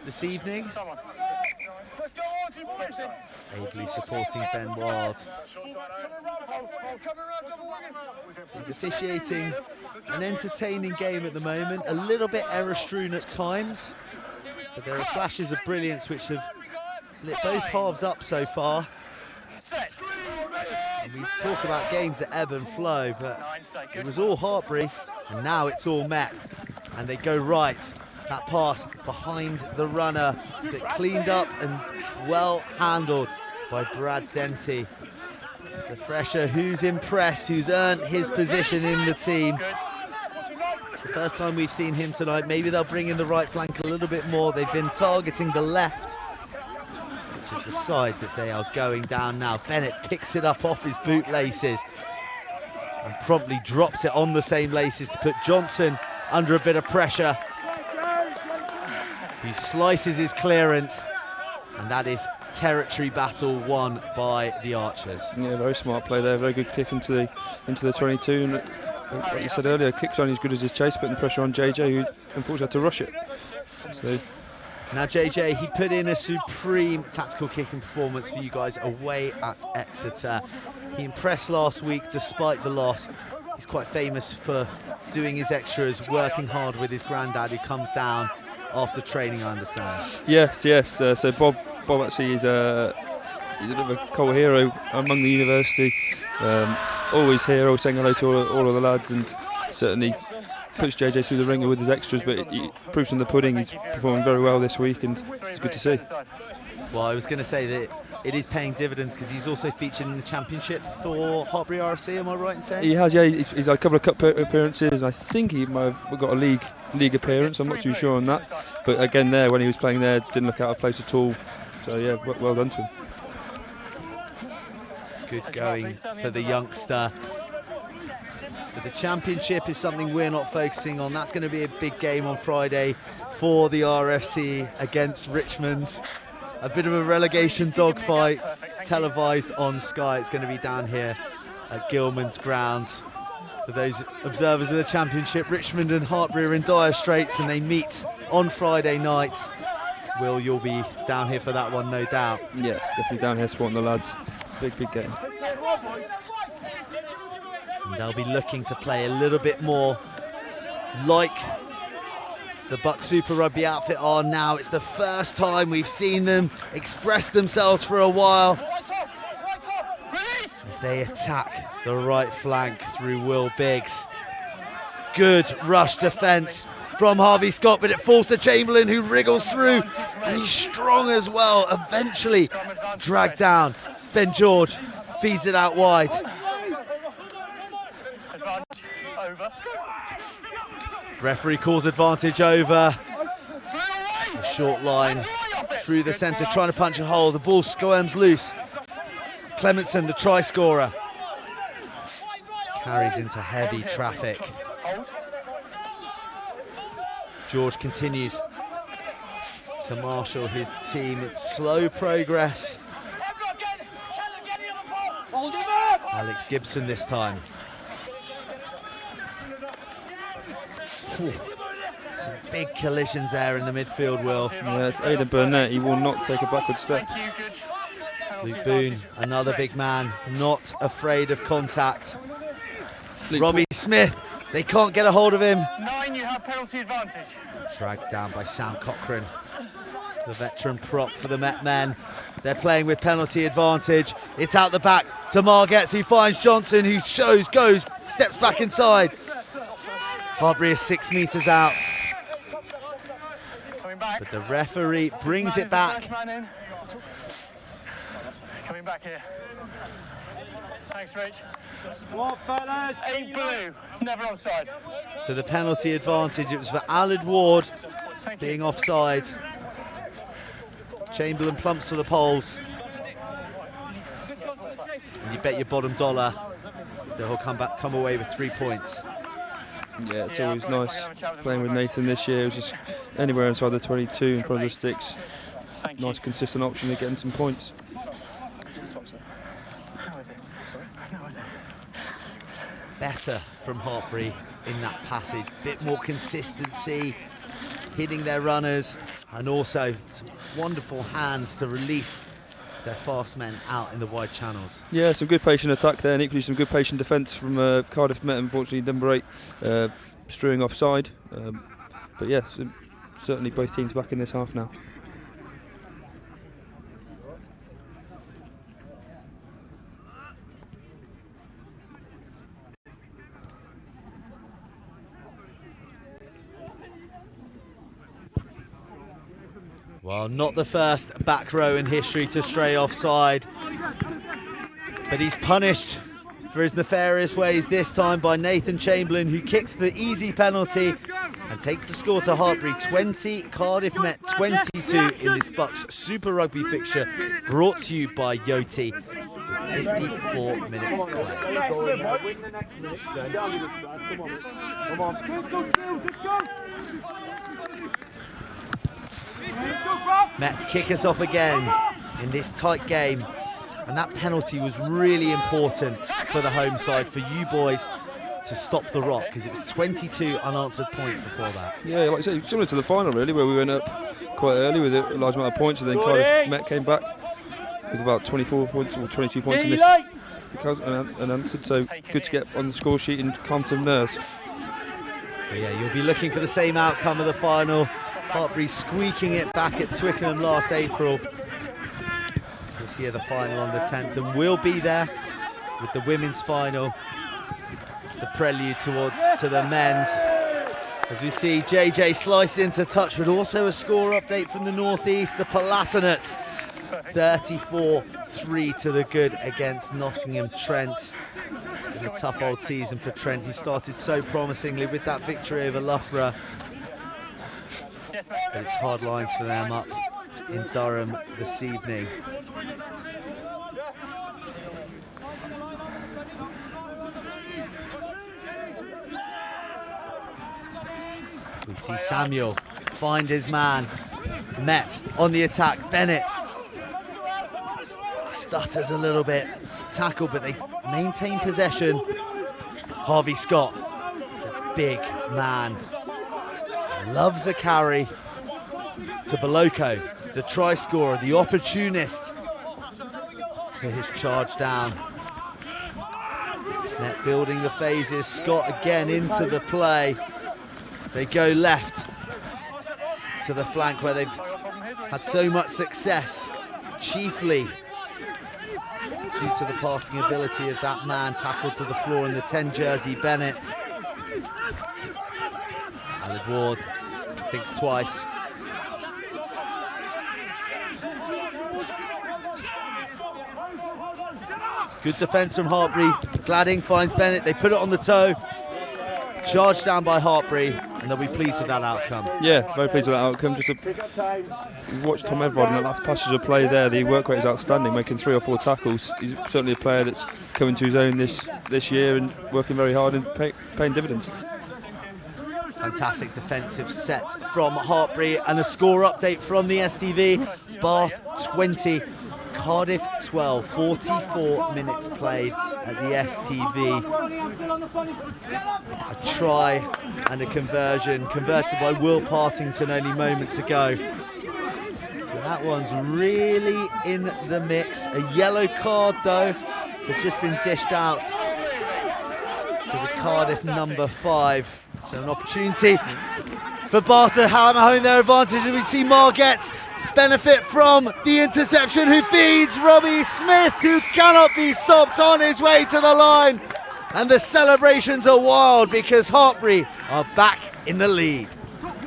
this evening. Ably supporting Ben Wild. He's officiating an entertaining game at the moment, a little bit error-strewn at times, but there are flashes of brilliance which have lit both halves up so far. And we talk about games that ebb and flow, but it was all Hartpury, and now it's all Met, and they go right. That pass behind the runner, but cleaned up and well handled by Brad Denty. The fresher who's impressed, who's earned his position in the team. The first time we've seen him tonight. Maybe they'll bring in the right flank a little bit more. They've been targeting the left, which is the side that they are going down now. Bennett picks it up off his bootlaces and promptly drops it on the same laces to put Johnson under a bit of pressure. He slices his clearance, and that is territory battle won by the Archers. Yeah, very smart play there. Very good kick into the 22. And like you said earlier, kick's only as good as his chase, putting the pressure on JJ, who unfortunately had to rush it. So. Now JJ, he put in a supreme tactical kicking performance for you guys away at Exeter. He impressed last week despite the loss. He's quite famous for doing his extras, working hard with his granddad, who comes down after training, I understand. Yes. So Bob actually is a bit of a cold hero among the university. Always here, always saying hello to all of the lads, and certainly puts JJ through the ringer with his extras, but he proves in the pudding. He's performing very well this week, and it's good to see. Well, I was going to say that it is paying dividends because he's also featured in the championship for Hartpury RFC, am I right in saying? He has, yeah. He's had a couple of cup appearances, and I think he might have got a league appearance. I'm not too sure on that, but again, there when he was playing there, didn't look out of place at all. So yeah, well done to him. Good going for the youngster. But the championship is something we're not focusing on. That's going to be a big game on Friday for the RFC against Richmond. A bit of a relegation dogfight, televised on Sky. It's going to be down here at Gilman's grounds. For those observers of the championship, Richmond and Hartpury are in dire straits, and they meet on Friday night. Will, you'll be down here for that one, no doubt. Yes, definitely down here supporting the lads. big game. And they'll be looking to play a little bit more like the BUCS Super Rugby outfit are now. It's the first time we've seen them express themselves for a while as they attack the right flank through Will Biggs. Good rush defence from Harvey Scott, but it falls to Chamberlain, who wriggles through, and he's strong as well. Eventually dragged down. Ben George feeds it out wide. Referee calls advantage over. A short line through the centre, trying to punch a hole. The ball squirms loose. Clementson, the try scorer, carries into heavy traffic. George continues to marshal his team. It's slow progress. Alex Gibson this time. Some big collisions there in the midfield, Will. Yeah, it's Aidan Burnett. He will not take a backward step. Luke Boone, another big man, not afraid of contact. Robbie Smith, they can't get a hold of him. 9, you have penalty advantage. Dragged down by Sam Cochran, the veteran prop for the Met men. They're playing with penalty advantage. It's out the back to Margetts, who finds Johnson, who goes, steps back inside. Hartpury is 6 metres out. But the referee brings it back. Coming back here. Thanks, Rich. 8 blue, never offside. So the penalty advantage, it was for Aled Ward being offside. Chamberlain plumps for the poles. And you bet your bottom dollar that he'll come away with 3 points. Yeah, it's always nice playing with Nathan this year. It was just anywhere inside the 22 in front of the sticks. Nice consistent option of getting some points. Better from Hartpury in that passage. Bit more consistency, hitting their runners, and also some wonderful hands to release their fast men out in the wide channels. Yeah, some good patient attack there, and equally some good patient defence from Cardiff Met. Unfortunately, number 8 strewing offside. But yes, certainly both teams back in this half now. Well, not the first back row in history to stray offside, but he's punished for his nefarious ways this time by Nathan Chamberlain, who kicks the easy penalty and takes the score to Hartpury 20, Cardiff Met 22 in this BUCS Super Rugby fixture, brought to you by Yoti with 54 minutes Met kick us off again in this tight game, and that penalty was really important for the home side, for you boys to stop the rot, because it was 22 unanswered points before that. Yeah, like I say, similar to the final really, where we went up quite early with a large amount of points, and then Cardiff Met came back with about 24 points or 22 points in this unanswered, so good to get on the score sheet and calm some nerves. But yeah, you'll be looking for the same outcome of the final. Hartpury squeaking it back at Twickenham last April. This year the final on the 10th, and we'll be there with the women's final, the prelude to the men's. As we see JJ sliced into touch, but also a score update from the northeast, the Palatinate 34-3 to the good against Nottingham Trent. In a tough old season for Trent, who started so promisingly with that victory over Loughborough. But it's hard lines for them up in Durham this evening. We see Samuel find his man. Met on the attack. Bennett stutters a little bit. Tackle, but they maintain possession. Harvey Scott is a big man. Loves a carry to Boloko, the try scorer, the opportunist. for his charge down. Net building the phases. Scott again into the play. They go left to the flank where they've had so much success, chiefly due to the passing ability of that man tackled to the floor in the 10 jersey, Bennett. Aled Ward thinks twice. Good defence from Hartpury. Gladding finds Bennett. They put it on the toe. Charged down by Hartpury, and they'll be pleased with that outcome. Yeah, very pleased with that outcome. We've watched Tom Everard in that last passage of play there. The work rate is outstanding, making 3 or 4 tackles. He's certainly a player that's coming to his own this year and working very hard and paying dividends. Fantastic defensive set from Hartpury, and a score update from the STV. Bath 20, Cardiff 12, 44 minutes played at the STV. A try and a conversion, converted by Will Partington only moments ago. So that one's really in the mix. A yellow card though has just been dished out to the Cardiff number 5. So an opportunity for Bath to hammer home their advantage, and we see Margette benefit from the interception, who feeds Robbie Smith, who cannot be stopped on his way to the line. And the celebrations are wild because Hartpury are back in the lead.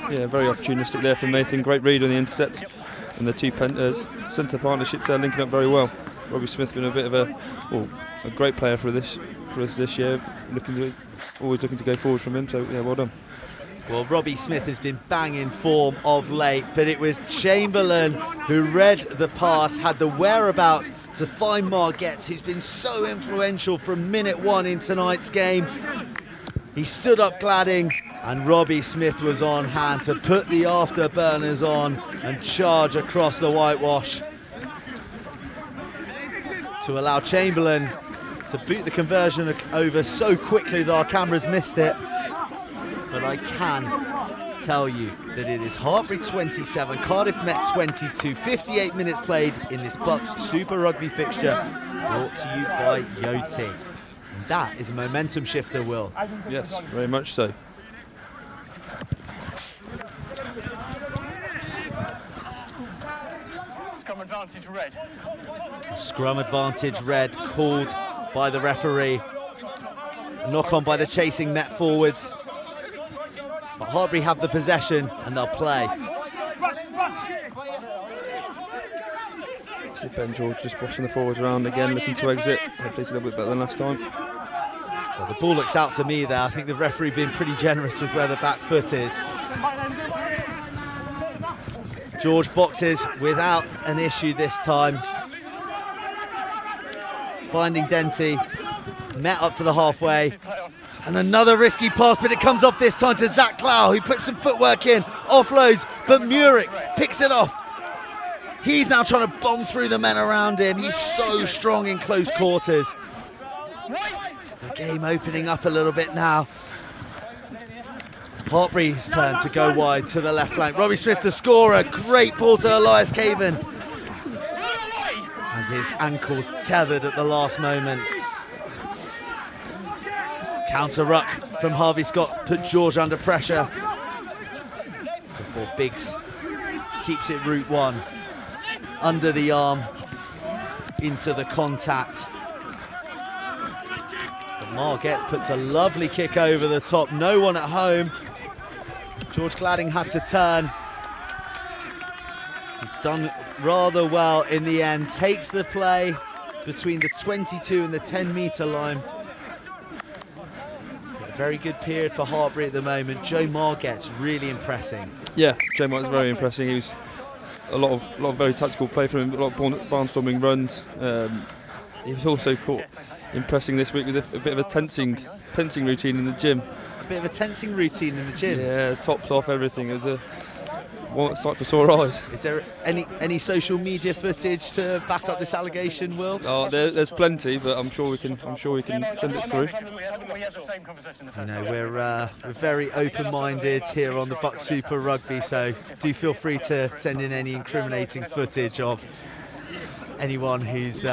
Yeah, very opportunistic there from Nathan. Great read on the intercept, and the two centre partnerships there linking up very well. Robbie Smith's been a bit of a great player for us this year. Always looking to go forward from him. So yeah, well done. Well, Robbie Smith has been banging form of late, but it was Chamberlain who read the pass, had the whereabouts to find Margette, who's been so influential from minute 1 in tonight's game. He stood up Gladding, and Robbie Smith was on hand to put the afterburners on and charge across the whitewash to allow Chamberlain to boot the conversion over so quickly that our cameras missed it. But I can tell you that it is Hartpury 27, Cardiff Met 22, 58 minutes played in this BUCS Super Rugby fixture, brought to you by Yoti. And that is a momentum shifter, Will. Yes, very much so. Scrum advantage red. Scrum advantage red called by the referee. A knock on by the chasing Met forwards. But Hartpury have the possession and they'll play. See Ben George just bossing the forwards around again, looking to exit. Hopefully it's a little bit better than last time. Well, the ball looks out to me there. I think the referee being pretty generous with where the back foot is. George boxes without an issue this time. Finding Denty. Met up to the halfway. And another risky pass, but it comes off this time to Zach Clow, who puts some footwork in, offloads, but Murick picks it off. He's now trying to bomb through the men around him. He's so strong in close quarters. The game opening up a little bit now. Hartpury's turn to go wide to the left flank. Robbie Smith, the scorer. Great ball to Elias Caven. As his ankles tethered at the last moment. Counter ruck from Harvey Scott put George under pressure before Biggs keeps it route 1 under the arm into the contact. But Margette puts a lovely kick over the top, no one at home. George Gladding had to turn. He's done rather well in the end, takes the play between the 22 and the 10-metre line. Very good period for Hartpury at the moment. Joe Margette's really impressing. Yeah, Joe Margette's very impressing. He was a lot of very tactical play from him, a lot of barnstorming runs. He was also caught impressing this week with a bit of a tensing routine in the gym. A bit of a tensing routine in the gym? Yeah, tops off everything. It was one sight for sore eyes. Is there any social media footage to back up this allegation, Will? Oh, there's plenty, but I'm sure we can send it through. You know, we're very open-minded here on the BUCS Super Rugby, so do feel free to send in any incriminating footage of anyone who's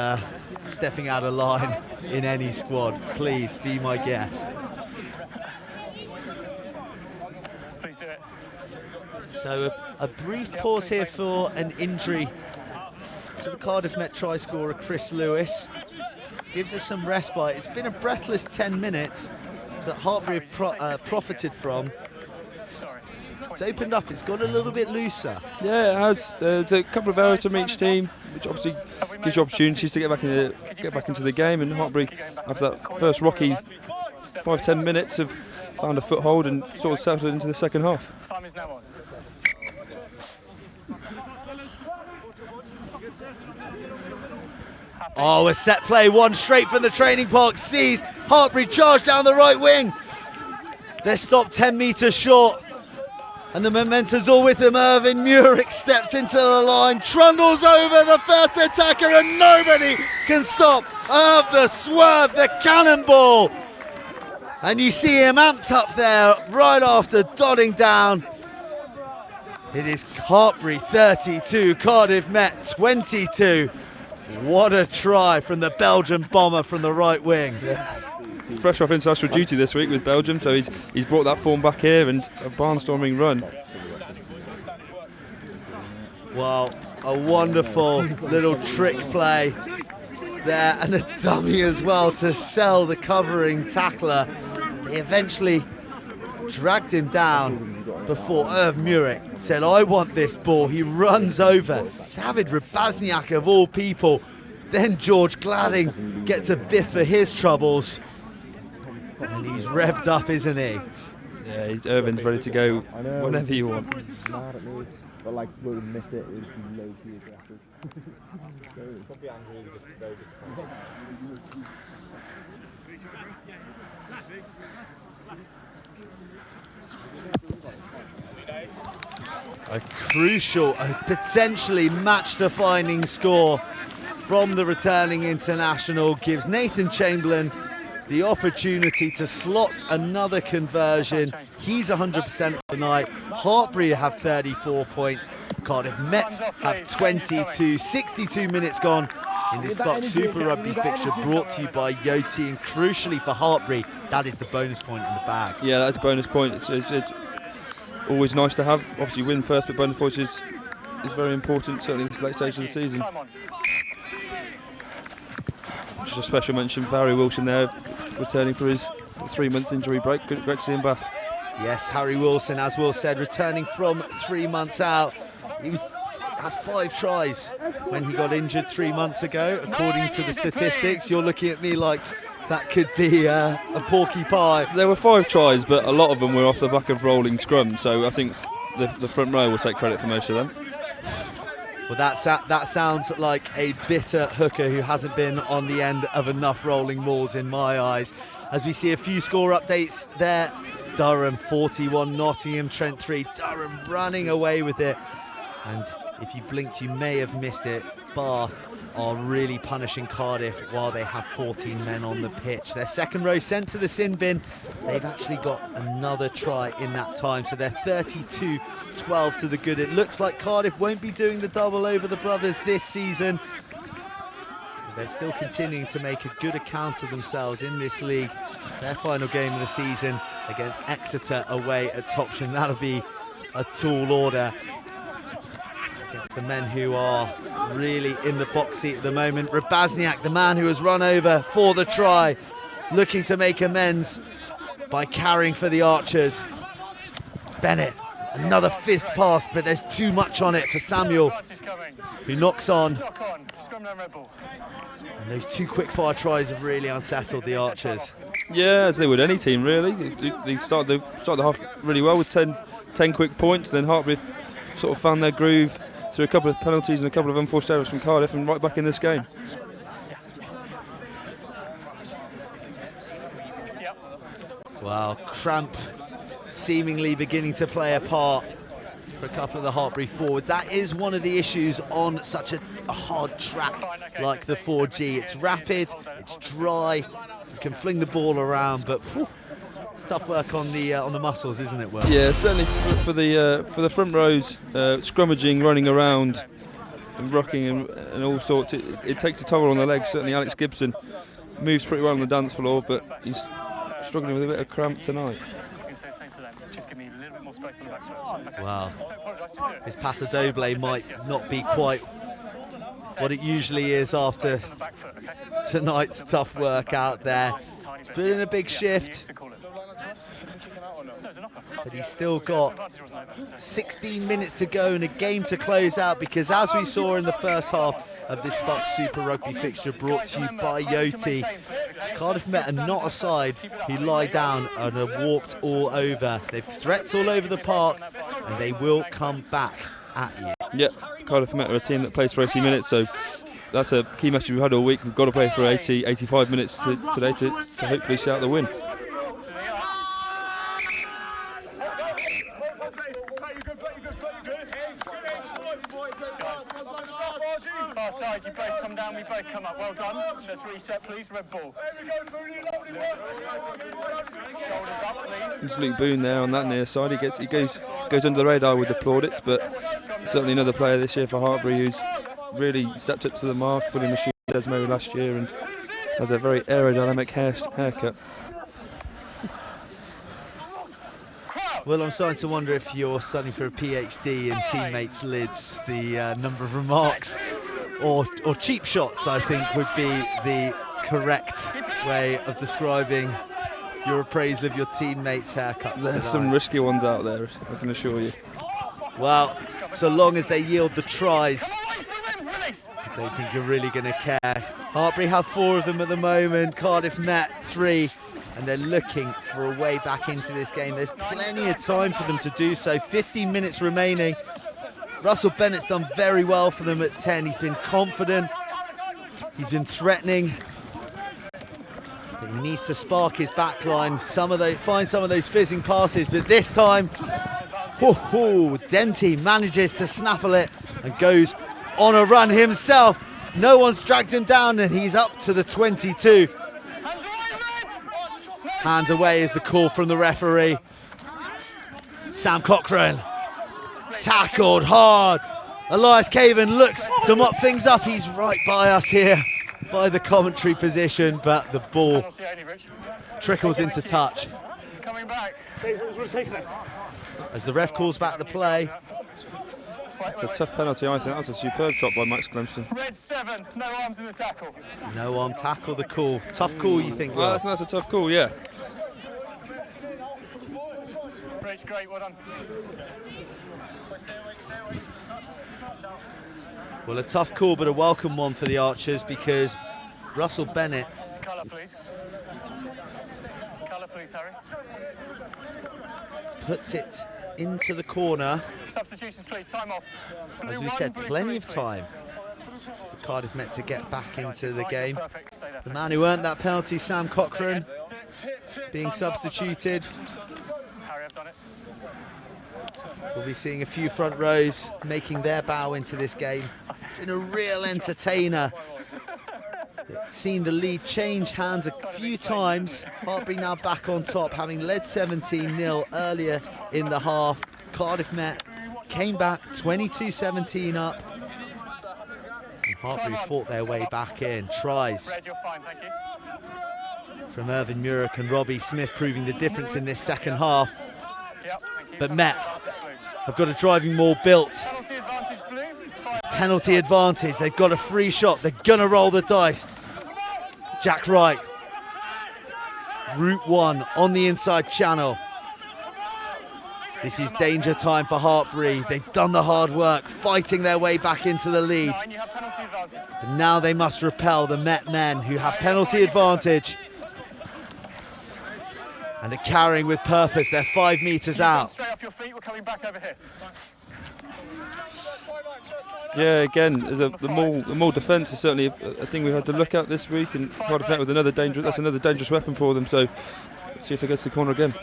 stepping out of line in any squad. Please be my guest. Please do it. So a brief pause here for an injury to the Cardiff Met try scorer Chris Lewis. Gives us some respite. It's been a breathless 10 minutes that Hartpury have profited from. It's opened up, it's got a little bit looser. Yeah, it has. There's a couple of errors from each team, which obviously gives you opportunities to get back into the game. And Hartpury, after that first rocky 5-10 minutes, have found a foothold and sort of settled into the second half. Time is now on. Oh, a set play, one straight from the training park, sees Hartpury charge down the right wing. They're stopped 10 metres short, and the momentum's all with them. Irvin Murick steps into the line, trundles over the first attacker, and nobody can stop the swerve, the cannonball. And you see him amped up there right after dotting down. It is Hartpury 32, Cardiff Met 22. What a try from the Belgian bomber from the right wing. Yeah. Fresh off international duty this week with Belgium, so he's brought that form back here and a barnstorming run. Well, a wonderful little trick play there, and a dummy as well to sell the covering tackler. They eventually dragged him down before Irv Murick said, I want this ball. He runs over David Rabazniak of all people. Then George Gladding gets a biff for his troubles. And he's revved up, isn't he? Yeah, Irvin's ready to go whenever you want. But like, we'll miss it, it would be low-key aggressive. Probably angry, very disappointed. A crucial, a potentially match-defining score from the returning international gives Nathan Chamberlain the opportunity to slot another conversion. He's 100% tonight. Hartpury have 34 points. Cardiff Met have 22. 62 minutes gone in this BUCS Super Rugby fixture, brought to you by Yoti. And crucially for Hartpury, that is the bonus point in the bag. Yeah, that's a bonus point. It's always nice to have. Obviously win first, but bonus points is very important, certainly in this late stage of the season. Just a special mention for Harry Wilson there, returning for his 3-month injury break. Great to see him back. Yes, Harry Wilson, as Will said, returning from 3 months out. He had 5 tries when he got injured 3 months ago, according to the statistics. You're looking at me like that could be a porky pie. There were 5 tries, but a lot of them were off the back of rolling scrum, so I think the front row will take credit for most of them. Well, that sounds like a bitter hooker who hasn't been on the end of enough rolling mauls in my eyes. As we see a few score updates there. Durham 41, Nottingham, Trent 3. Durham running away with it. And if you blinked, you may have missed it. Bath are really punishing Cardiff while they have 14 men on the pitch. Their second row sent to the sin bin. They've actually got another try in that time, so they're 32-12 to the good. It looks like Cardiff won't be doing the double over the brothers this season. They're still continuing to make a good account of themselves in this league. Their final game of the season against Exeter away at Topsham. That'll be a tall order. The men who are really in the box seat at the moment. Rabazniak, the man who has run over for the try, looking to make amends by carrying for the Archers. Bennett, another fist pass, but there's too much on it for Samuel, who knocks on. And those 2 quick-fire tries have really unsettled the Archers. Yeah, as they would any team, really. They started the half really well with 10 quick points, then Hartpury sort of found their groove through a couple of penalties and a couple of unforced errors from Cardiff, and right back in this game. Wow, cramp seemingly beginning to play a part for a couple of the Hartpury forwards. That is one of the issues on such a hard track like the 4G. It's rapid, it's dry, you can fling the ball around, but whew, it's tough work on the muscles, isn't it, Will? Yeah, certainly for the front rows, scrummaging, running around. and rucking and all sorts. It takes a toll on the legs. Certainly Alex Gibson moves pretty well on the dance floor, but he's struggling with a bit of cramp tonight. Wow. His paso doble might not be quite what it usually is after tonight's tough work out there. He's put in a big shift, but he's still got 16 minutes to go and a game to close out, because as we saw in the first half of this BUCS Super Rugby fixture brought to you by Yoti, Cardiff Met are not a side who lie down and are walked all over. They've threats all over the park and they will come back at you. Yep, Cardiff Met are a team that plays for 80 minutes, so that's a key message we've had all week. We've got to play for 80, 85 minutes today to hopefully see out the win. Far side, you both come down, we both come up. Well done. Let's reset, please. Red ball. Shoulders up, please. There's Luke Boone there on that near side. He goes under the radar with the plaudits, but certainly another player this year for Hartpury who's really stepped up to the mark, fully machined Desmo last year, and has a very aerodynamic haircut. Well, I'm starting to wonder if you're studying for a PhD in teammates' lids. The number of remarks or cheap shots, I think, would be the correct way of describing your appraisal of your teammates' haircuts. There's some risky ones out there, I can assure you. Well, so long as they yield the tries, I don't think you're really going to care. Hartpury have 4 of them at the moment, Cardiff Met 3. And they're looking for a way back into this game. There's plenty of time for them to do so. 15 minutes remaining. Russell Bennett's done very well for them at 10. He's been confident. He's been threatening. But he needs to spark his back line. Find some of those fizzing passes. But this time, Denty manages to snaffle it and goes on a run himself. No one's dragged him down and he's up to the 22. Hands away is the call from the referee. Sam Cochrane tackled hard. Elias Caven looks to mop things up. He's right by us here by the commentary position, but the ball trickles into touch. As the ref calls back the play. It's a tough penalty, I think. That was a superb shot by Max Clemson. Red 7, no arms in the tackle. No arm tackle, the call. Tough call, you think? Well, that's a tough call, yeah. Rich, great, well done. Well, a tough call, but a welcome one for the Archers, because Russell Bennett... Colour, please. Colour, please, Harry. Puts it into the corner. Substitutions, please. Time off. As we said, plenty of time for Cardiff Met to get back into the game. The man who earned that penalty, Sam Cochrane, being substituted. Harry, I've done it. We'll be seeing a few front rows making their bow into this game. It's been a real entertainer. Seen the lead change hands a few times. Hartpury now back on top, having led 17-0 earlier in the half. Cardiff Met came back 22-17 up. And Hartpury fought their way back in. Tries from Irvin Murick and Robbie Smith proving the difference in this second half. But Met have got a driving maul built. Penalty advantage. They've got a free shot. They're going to roll the dice. Jack Wright. Route 1 on the inside channel. This is danger time for Hartpury. They've done the hard work, fighting their way back into the lead. And now they must repel the Met men who have penalty advantage. And are carrying with purpose. They're 5 metres out. Straight off your feet, we're coming back over here. Yeah, again, the maul defence is certainly a thing we've had to look at this week, and Cardiff Met with another dangerous weapon for them. So let's see if they go to the corner again.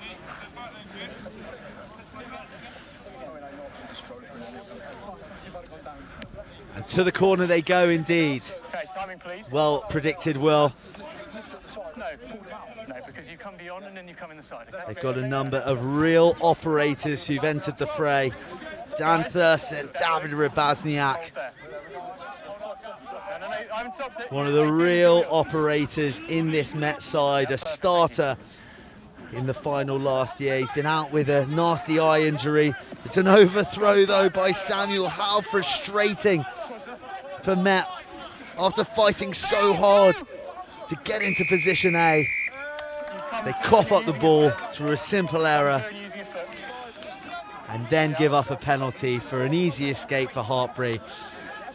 And to the corner they go indeed. Okay, timing please. Well predicted, Will. No, because you come beyond and then you come in the side. Okay? They've got a number of real operators who've entered the fray. Dan Thurston, David Rabazniak. One of the real operators in this Met side, a starter in the final last year. He's been out with a nasty eye injury. It's an overthrow though by Samuel. How frustrating for Met after fighting so hard to get into position A. They cough up the ball through a simple error and then give up a penalty for an easy escape for Hartpury.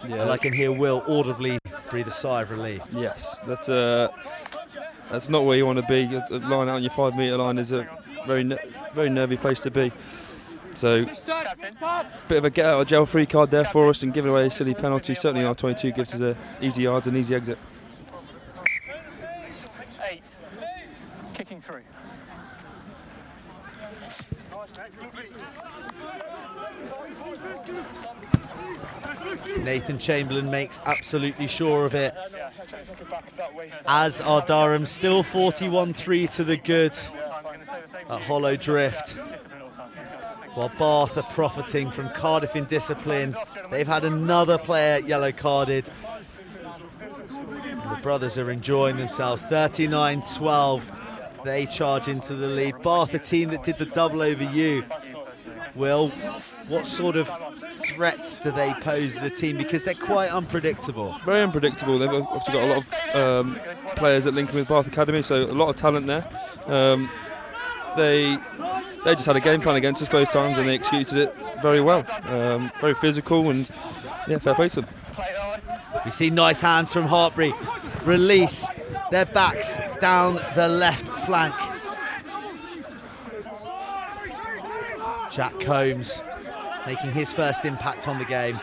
Yeah. And I can hear Will audibly breathe a sigh of relief. Yes, that's not where you want to be. Line out on your 5 metre line is a very nervy place to be. So, bit of a get out of jail free card there for us, and giving away a silly penalty. Certainly our 22 gives us an easy yards and easy exit. 8, kicking through. Nathan Chamberlain makes absolutely sure of it, as are Durham. Still 41-3 to the good at Hollow Drift, while Bath are profiting from Cardiff indiscipline. They've had another player yellow carded. And the brothers are enjoying themselves. 39-12, they charge into the lead. Bath, a team that did the double over you. Will, what sort of threats do they pose as a team? Because they're quite unpredictable. Very unpredictable. They've obviously got a lot of players at Lincoln with Bath Academy, so a lot of talent there. They just had a game plan against us both times, and they executed it very well. Very physical, and yeah, fair play to them. We see nice hands from Hartpury. Release their backs down the left flank. Jack Combs making his first impact on the game.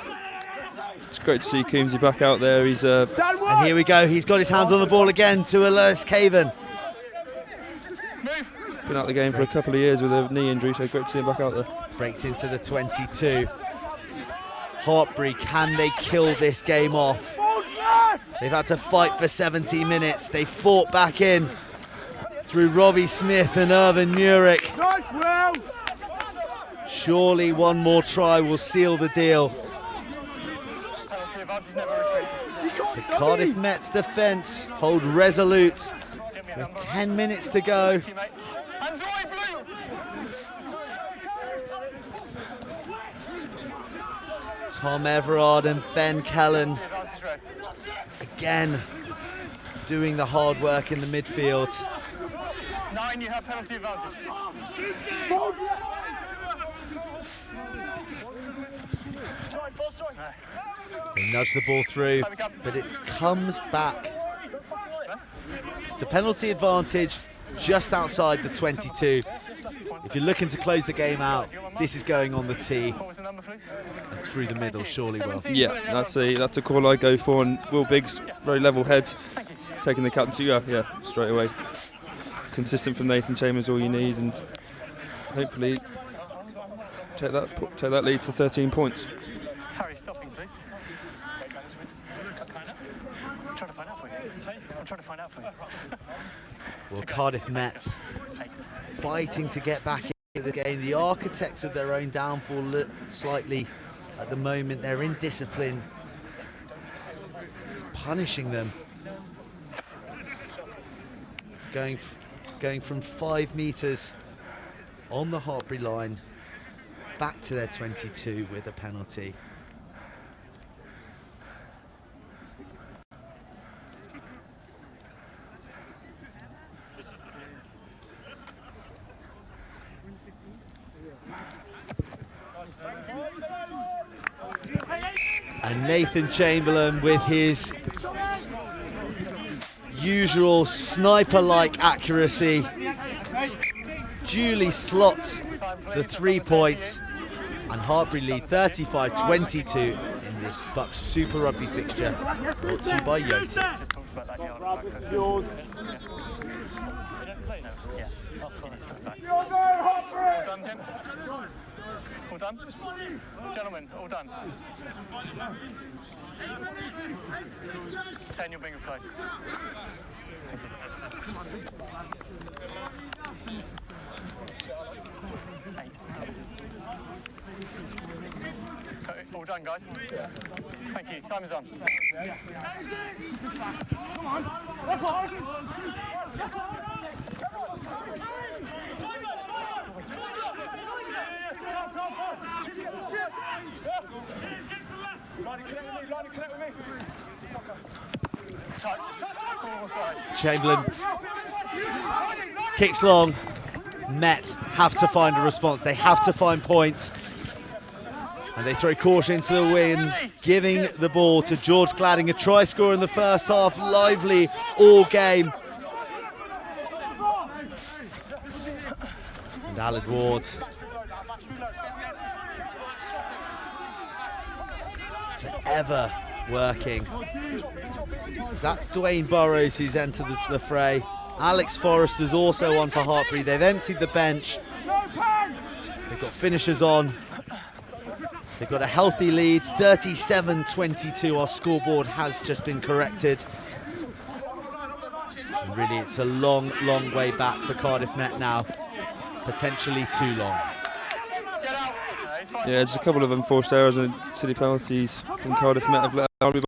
It's great to see Coombsy back out there. He's and here we go. He's got his hands on the ball again to Lewis Caven. Been out of the game for a couple of years with a knee injury, so great to see him back out there. Breaks into the 22. Hartpury, can they kill this game off? They've had to fight for 70 minutes. They fought back in through Robbie Smith and Irvin Murick. Surely one more try will seal the deal. The Cardiff Mets defence hold resolute with 10 minutes to go. Tom Everard and Ben Kellen again doing the hard work in the midfield. 9, you have penalty advantage. They nudge the ball through, but it comes back. The penalty advantage just outside the 22. If you're looking to close the game out, this is going on the tee and through the middle, surely will. Yeah, that's a call I go for, and Will Biggs, very level head, taking the captaincy. Yeah, straight away. Consistent from Nathan Chambers, all you need, and hopefully take that lead to 13 points. Harry, stopping, please. I'm trying to find out for you. Well, Cardiff Mets fighting to get back into the game. The architects of their own downfall look slightly at the moment. They're in discipline. It's punishing them. Going from 5 metres on the Hartpury line back to their 22 with a penalty. And Nathan Chamberlain, with his usual sniper-like accuracy, duly slots the 3 points, and Hartpury lead 35-22 in this BUCS Super Rugby fixture, brought to you by Yoti. All done? Gentlemen, all done. 10, you're being replaced. All done, guys. Thank you. Time is on. Chamberlain kicks long. Met have to find a response. They have to find points. And they throw caution into the wind, giving the ball to George Gladding, a try scorer in the first half, lively all game. And Aled Ward ever working. That's Dwayne Burrows who's entered the fray. Alex Forrester's also on for Hartpury. They've emptied the bench. They've got finishers on. They've got a healthy lead, 37-22. Our scoreboard has just been corrected. And really, it's a long, long way back for Cardiff Met now. Potentially too long. Yeah, just a couple of enforced errors and silly penalties from Cardiff Met have let Hartpury.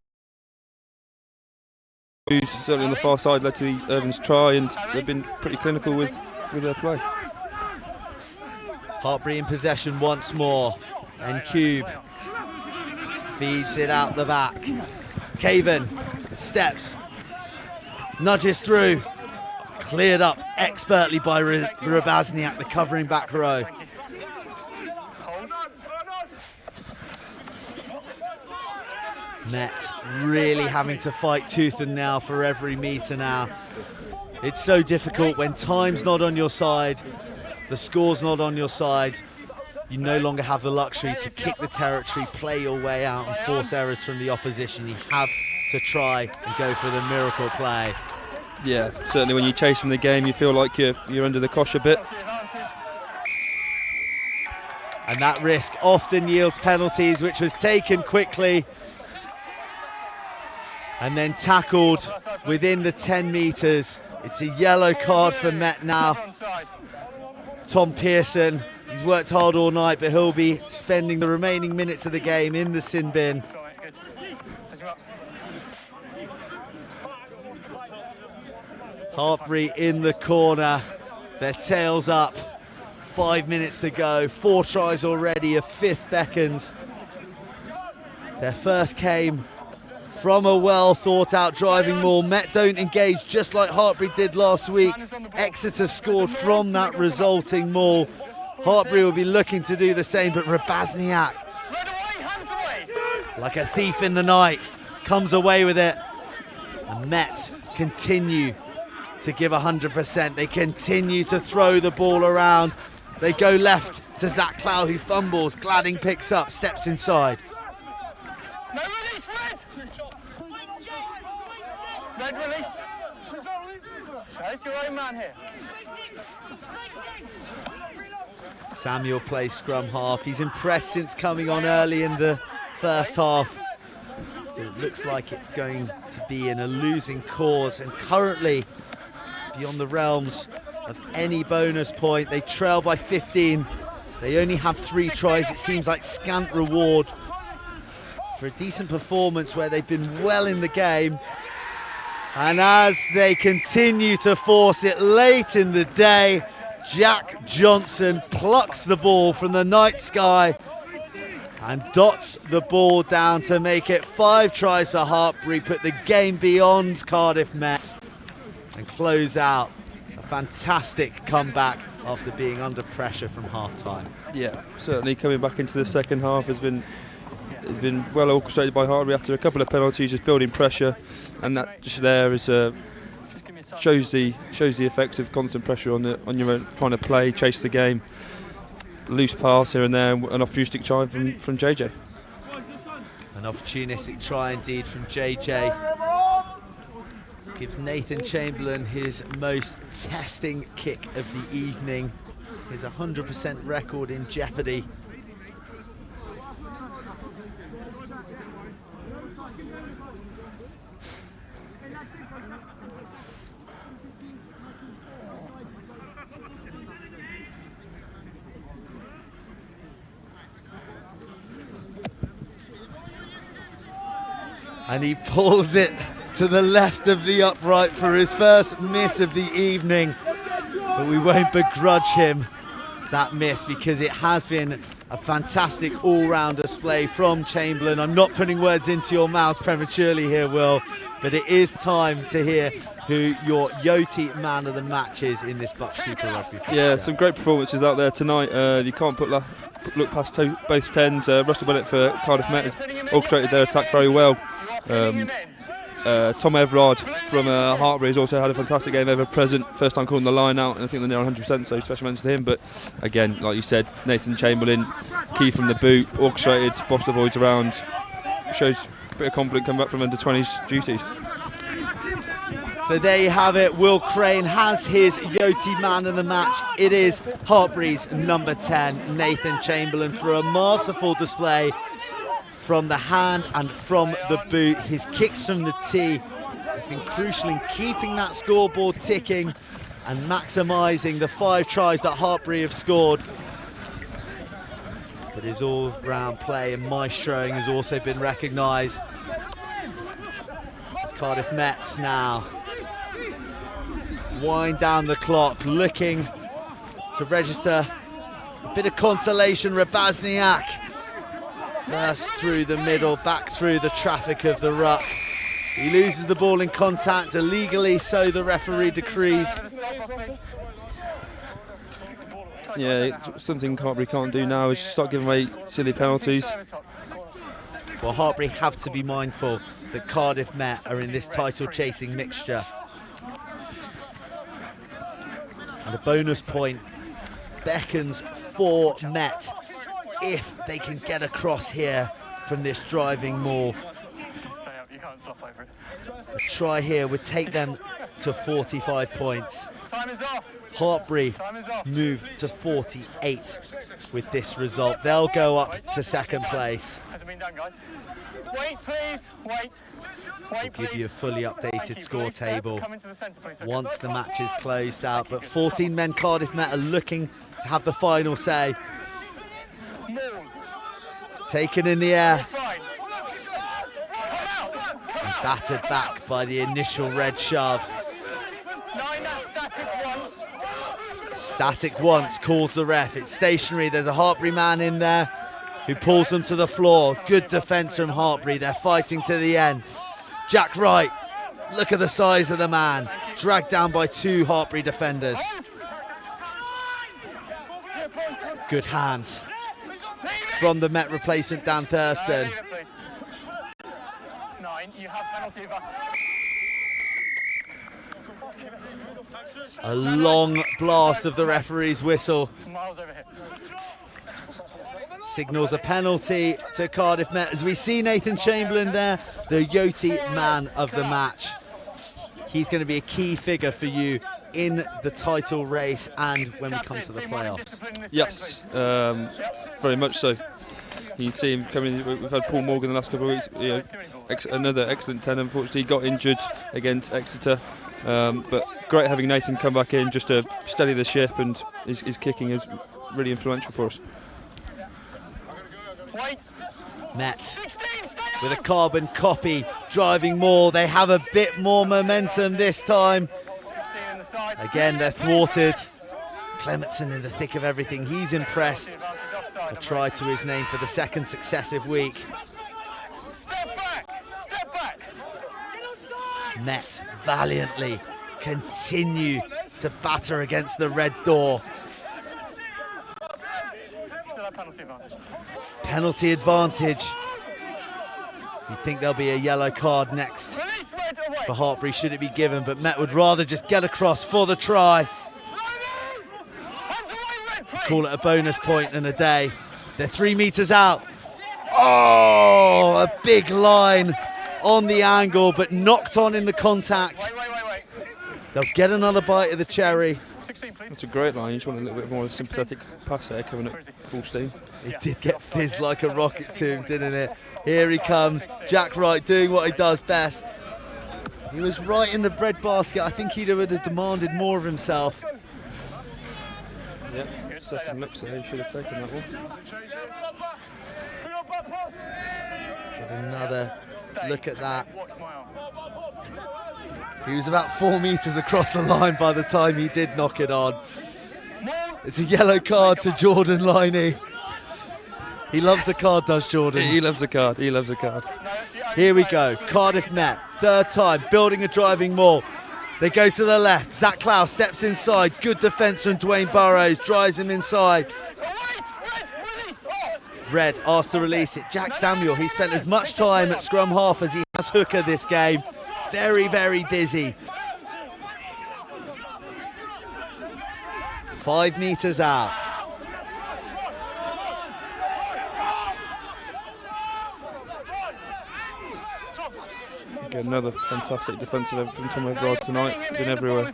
Certainly on the far side led to the Irvin's try, and they've been pretty clinical with their play. Hartpury in possession once more. And Cube feeds it out the back. Caven steps, nudges through, cleared up expertly by Rabazniak, the covering back row. Met really having to fight tooth and nail for every metre now. It's so difficult when time's not on your side, the score's not on your side. You no longer have the luxury to kick the territory, play your way out and force errors from the opposition. You have to try and go for the miracle play. Yeah, certainly when you're chasing the game, you feel like you're under the cosh a bit. And that risk often yields penalties, which was taken quickly and then tackled within the 10 metres. It's a yellow card for Met now. Tom Pearson, he's worked hard all night, but he'll be spending the remaining minutes of the game in the sin bin. Hartpury in the corner, their tails up. 5 minutes to go, 4 tries already, a 5th beckons. Their first came from a well thought out driving maul. Met don't engage just like Hartpury did last week. Exeter scored from that resulting maul. Hartpury will be looking to do the same, but Rabazniak, like a thief in the night, comes away with it. And Met continue to give 100%. They continue to throw the ball around. They go left to Zach Clow, who fumbles. Gladding picks up, steps inside. No release, Red! Red release. Chase your own man here. Samuel plays scrum half. He's impressed since coming on early in the first half. It looks like it's going to be in a losing cause, and currently beyond the realms of any bonus point. They trail by 15. They only have 3 tries. It seems like scant reward for a decent performance where they've been well in the game. And as they continue to force it late in the day, Jack Johnson plucks the ball from the night sky and dots the ball down to make it 5 tries for Hartpury, put the game beyond Cardiff Met and close out a fantastic comeback after being under pressure from half-time. Yeah, certainly coming back into the second half has been well orchestrated by Hartpury after a couple of penalties, just building pressure, and that just there is shows the effects of constant pressure on your own, trying to play, chase the game. Loose pass here and there, an opportunistic try from JJ. An opportunistic try indeed from JJ. Gives Nathan Chamberlain his most testing kick of the evening. His 100% record in jeopardy. And he pulls it to the left of the upright for his first miss of the evening. But we won't begrudge him that miss because it has been a fantastic all-round display from Chamberlain. I'm not putting words into your mouth prematurely here, Will, but it is time to hear who your Yoti man of the match is in this BUCS Super Rugby. Yeah, some great performances out there tonight. You can't look past both tens. Russell Bennett for Cardiff Met has orchestrated their attack very well. Tom Everard from Hartpury has also had a fantastic game, ever present, first time calling the line out, and I think they're near 100%, so special mention to him. But again, like you said, Nathan Chamberlain, key from the boot, orchestrated, bossed the boys around, shows a bit of confidence coming back from under-20s duties. So there you have it, Will Crane has his Yoti man of the match. It is Hartpury's number 10, Nathan Chamberlain, for a masterful display from the hand and from the boot. His kicks from the tee have been crucial in keeping that scoreboard ticking and maximising the 5 tries that Hartpury have scored. But his all-round play and maestroing has also been recognised. As Cardiff Mets now wind down the clock, looking to register a bit of consolation. Rabazniak bursts through the middle, back through the traffic of the ruck. He loses the ball in contact, illegally, so the referee decrees. Yeah, it's something Hartpury can't do now is start giving away silly penalties. Well, Hartpury have to be mindful that Cardiff Met are in this title-chasing mixture. And a bonus point beckons for Met if they can get across here from this driving maul. A try here would take them to 45 points. Time is off. Hartpury move to 48 with this result. They'll go up to second place. Hasn't been done, guys. Wait, please. Wait. We'll give you a fully updated score table once the match is closed out. But 14 men Cardiff Met are looking to have the final say. Taken in the air and battered back by the initial red shove. Static once calls the ref. It's stationary. There's a Hartpury man in there who pulls them to the floor. Good defence from Hartpury. They're fighting to the end. Jack Wright, look at the size of the man. Dragged down by 2 Hartpury defenders. Good hands from the Met replacement, Dan Thurston. A long blast of the referee's whistle signals a penalty to Cardiff Met as we see Nathan Chamberlain there, the Yoti man of the match. He's going to be a key figure for you in the title race and when we come to the playoffs. Yes, very much so. You can see him coming. We've had Paul Morgan the last couple of weeks. You know, another excellent 10. Unfortunately, he got injured against Exeter. But great having Nathan come back in just to steady the ship, and his kicking is really influential for us. Met with a carbon copy, driving more. They have a bit more momentum this time. Again, they're thwarted. Clementson in the thick of everything. He's impressed. A try to his name for the second successive week. Step back! Step back! Met valiantly continue to batter against the red door. Still have penalty advantage. Penalty advantage. You think there'll be a yellow card next for Hartpury should it be given, but Met would rather just get across for the try. Call it a bonus point and a day. They're 3 meters out. Oh, a big line on the angle, but knocked on in the contact. They'll get another bite of the cherry. That's a great line. You just want a little bit more sympathetic pass there coming at full steam. It did get fizzed like a rocket to him, didn't it? Here he comes, Jack Wright doing what he does best. He was right in the breadbasket. I think he would have demanded more of himself. Yep, second look, so he should have taken that one. Get another look at that. He was about 4 metres across the line by the time he did knock it on. It's a yellow card to Jordan Liney. He loves a card, does Jordan? He loves a card. He loves a card. Here we go. Cardiff Met, third time, building a driving maul. They go to the left. Zach Clough steps inside. Good defence from Dwayne Burrows. Drives him inside. Red asked to release it. Jack Samuel, he spent as much time at scrum half as he has hooker this game. Very, very busy. 5 metres out. Again, another fantastic defensive effort from Tom O'Brien tonight. Been everywhere.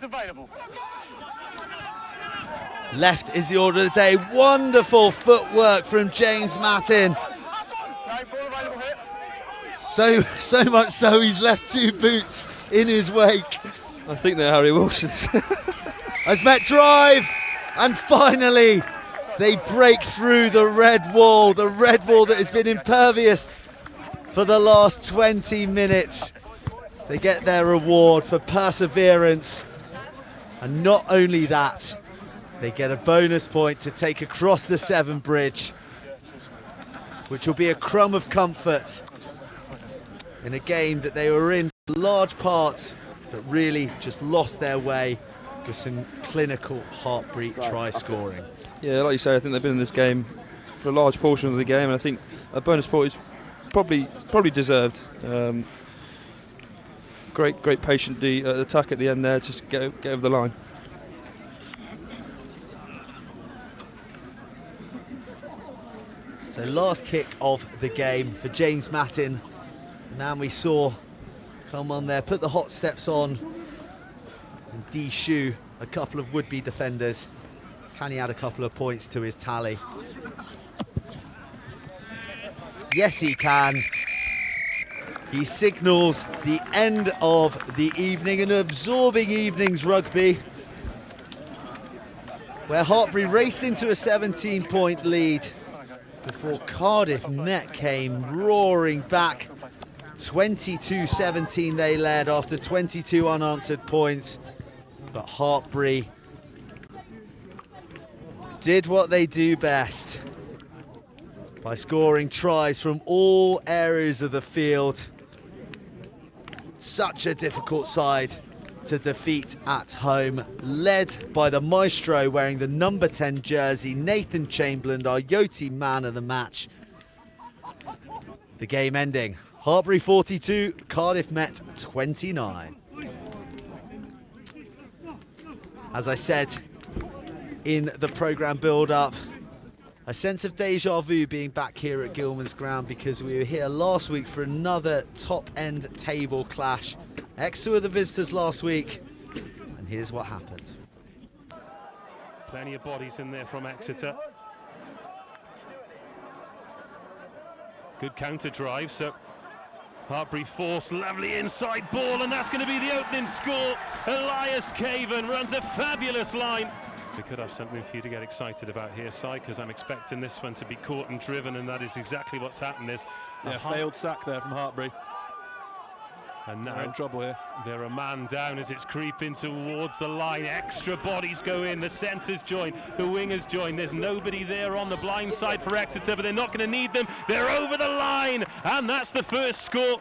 Left is the order of the day. Wonderful footwork from James Mattin. So much so he's left 2 boots in his wake. I think they're Harry Wilson's. As Met drive, and finally they break through the red wall that has been impervious for the last 20 minutes. They get their reward for perseverance, and not only that, they get a bonus point to take across the Severn Bridge, which will be a crumb of comfort in a game that they were in for large parts, but really just lost their way with some clinical Hartpury try scoring. Yeah, like you say, I think they've been in this game for a large portion of the game, and I think a bonus point is probably deserved. Great patient attack at the end there, just get over the line. So last kick of the game for James Mattin. Now we saw come on there, put the hot steps on, and de-shoe a couple of would-be defenders. Can he add a couple of points to his tally? Yes, he can. He signals the end of the evening, an absorbing evening's rugby, where Hartpury raced into a 17-point lead before Cardiff Met came roaring back. 22-17 they led after 22 unanswered points, but Hartpury did what they do best by scoring tries from all areas of the field. Such a difficult side to defeat at home, led by the maestro wearing the number 10 jersey, Nathan Chamberlain, our Yoti man of the match. The game ending, Hartpury 42, Cardiff Met 29. As I said in the programme build-up, a sense of deja vu being back here at Gilman's Ground, because we were here last week for another top-end table clash. Exeter were the visitors last week, and here's what happened. Plenty of bodies in there from Exeter. Good counter drive, so Hartpury force, lovely inside ball, and that's going to be the opening score. Elias Caven runs a fabulous line. We could have something for you to get excited about here, Si, because I'm expecting this one to be caught and driven, and that is exactly what's happened. There's a failed sack there from Hartpury. And now they're in trouble here. They're a man down as it's creeping towards the line. Extra bodies go in, the centres join, the wingers join. There's nobody there on the blind side for Exeter, but they're not going to need them. They're over the line, and that's the first score.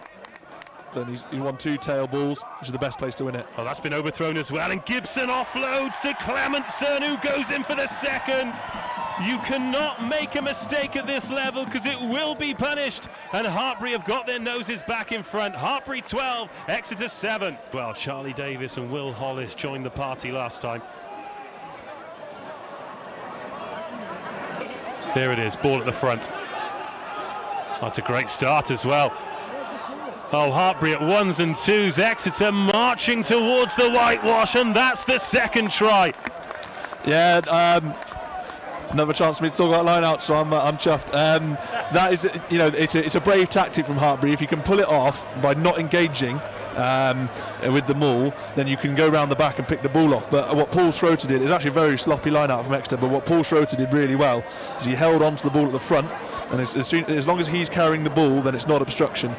Then he won 2 tail balls, which is the best place to win it. Oh, that's been overthrown as well, and Gibson offloads to Clementson, who goes in for the second. You cannot make a mistake at this level, because it will be punished, and Hartpury have got their noses back in front. Hartpury 12, Exeter 7. Well, Charlie Davis and Will Hollis joined the party last time. There it is, ball at the front. That's a great start as well. Oh, Hartpury at 1s and 2s, Exeter marching towards the whitewash, and that's the second try. Yeah, another chance for me to talk about line-out, so I'm chuffed. That is, it's a brave tactic from Hartpury. If you can pull it off by not engaging with the maul, then you can go round the back and pick the ball off. But what Paul Schroeter did is actually a very sloppy line-out from Exeter, but what Paul Schroeter did really well is he held on to the ball at the front, and as long as he's carrying the ball, then it's not obstruction.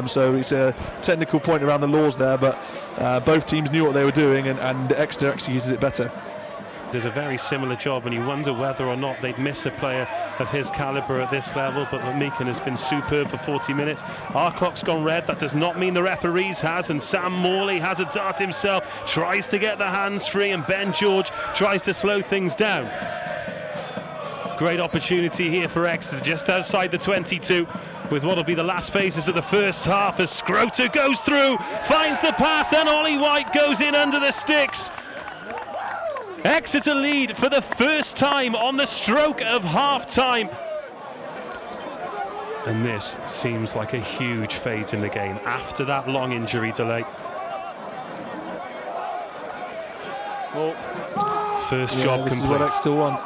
So it's a technical point around the laws there, but both teams knew what they were doing, and Exeter executed it better. Does a very similar job, and you wonder whether or not they'd miss a player of his calibre at this level, but Meekin has been superb for 40 minutes. Our clock's gone red. That does not mean the referees has, and Sam Morley has a dart himself, tries to get the hands free, and Ben George tries to slow things down. Great opportunity here for Exeter, just outside the 22, with what will be the last phases of the first half, as Schroeter goes through, finds the pass, and Ollie White goes in under the sticks. Exeter lead for the first time on the stroke of half-time. And this seems like a huge fate in the game after that long injury delay. Well, first job complete. This is what Exeter won.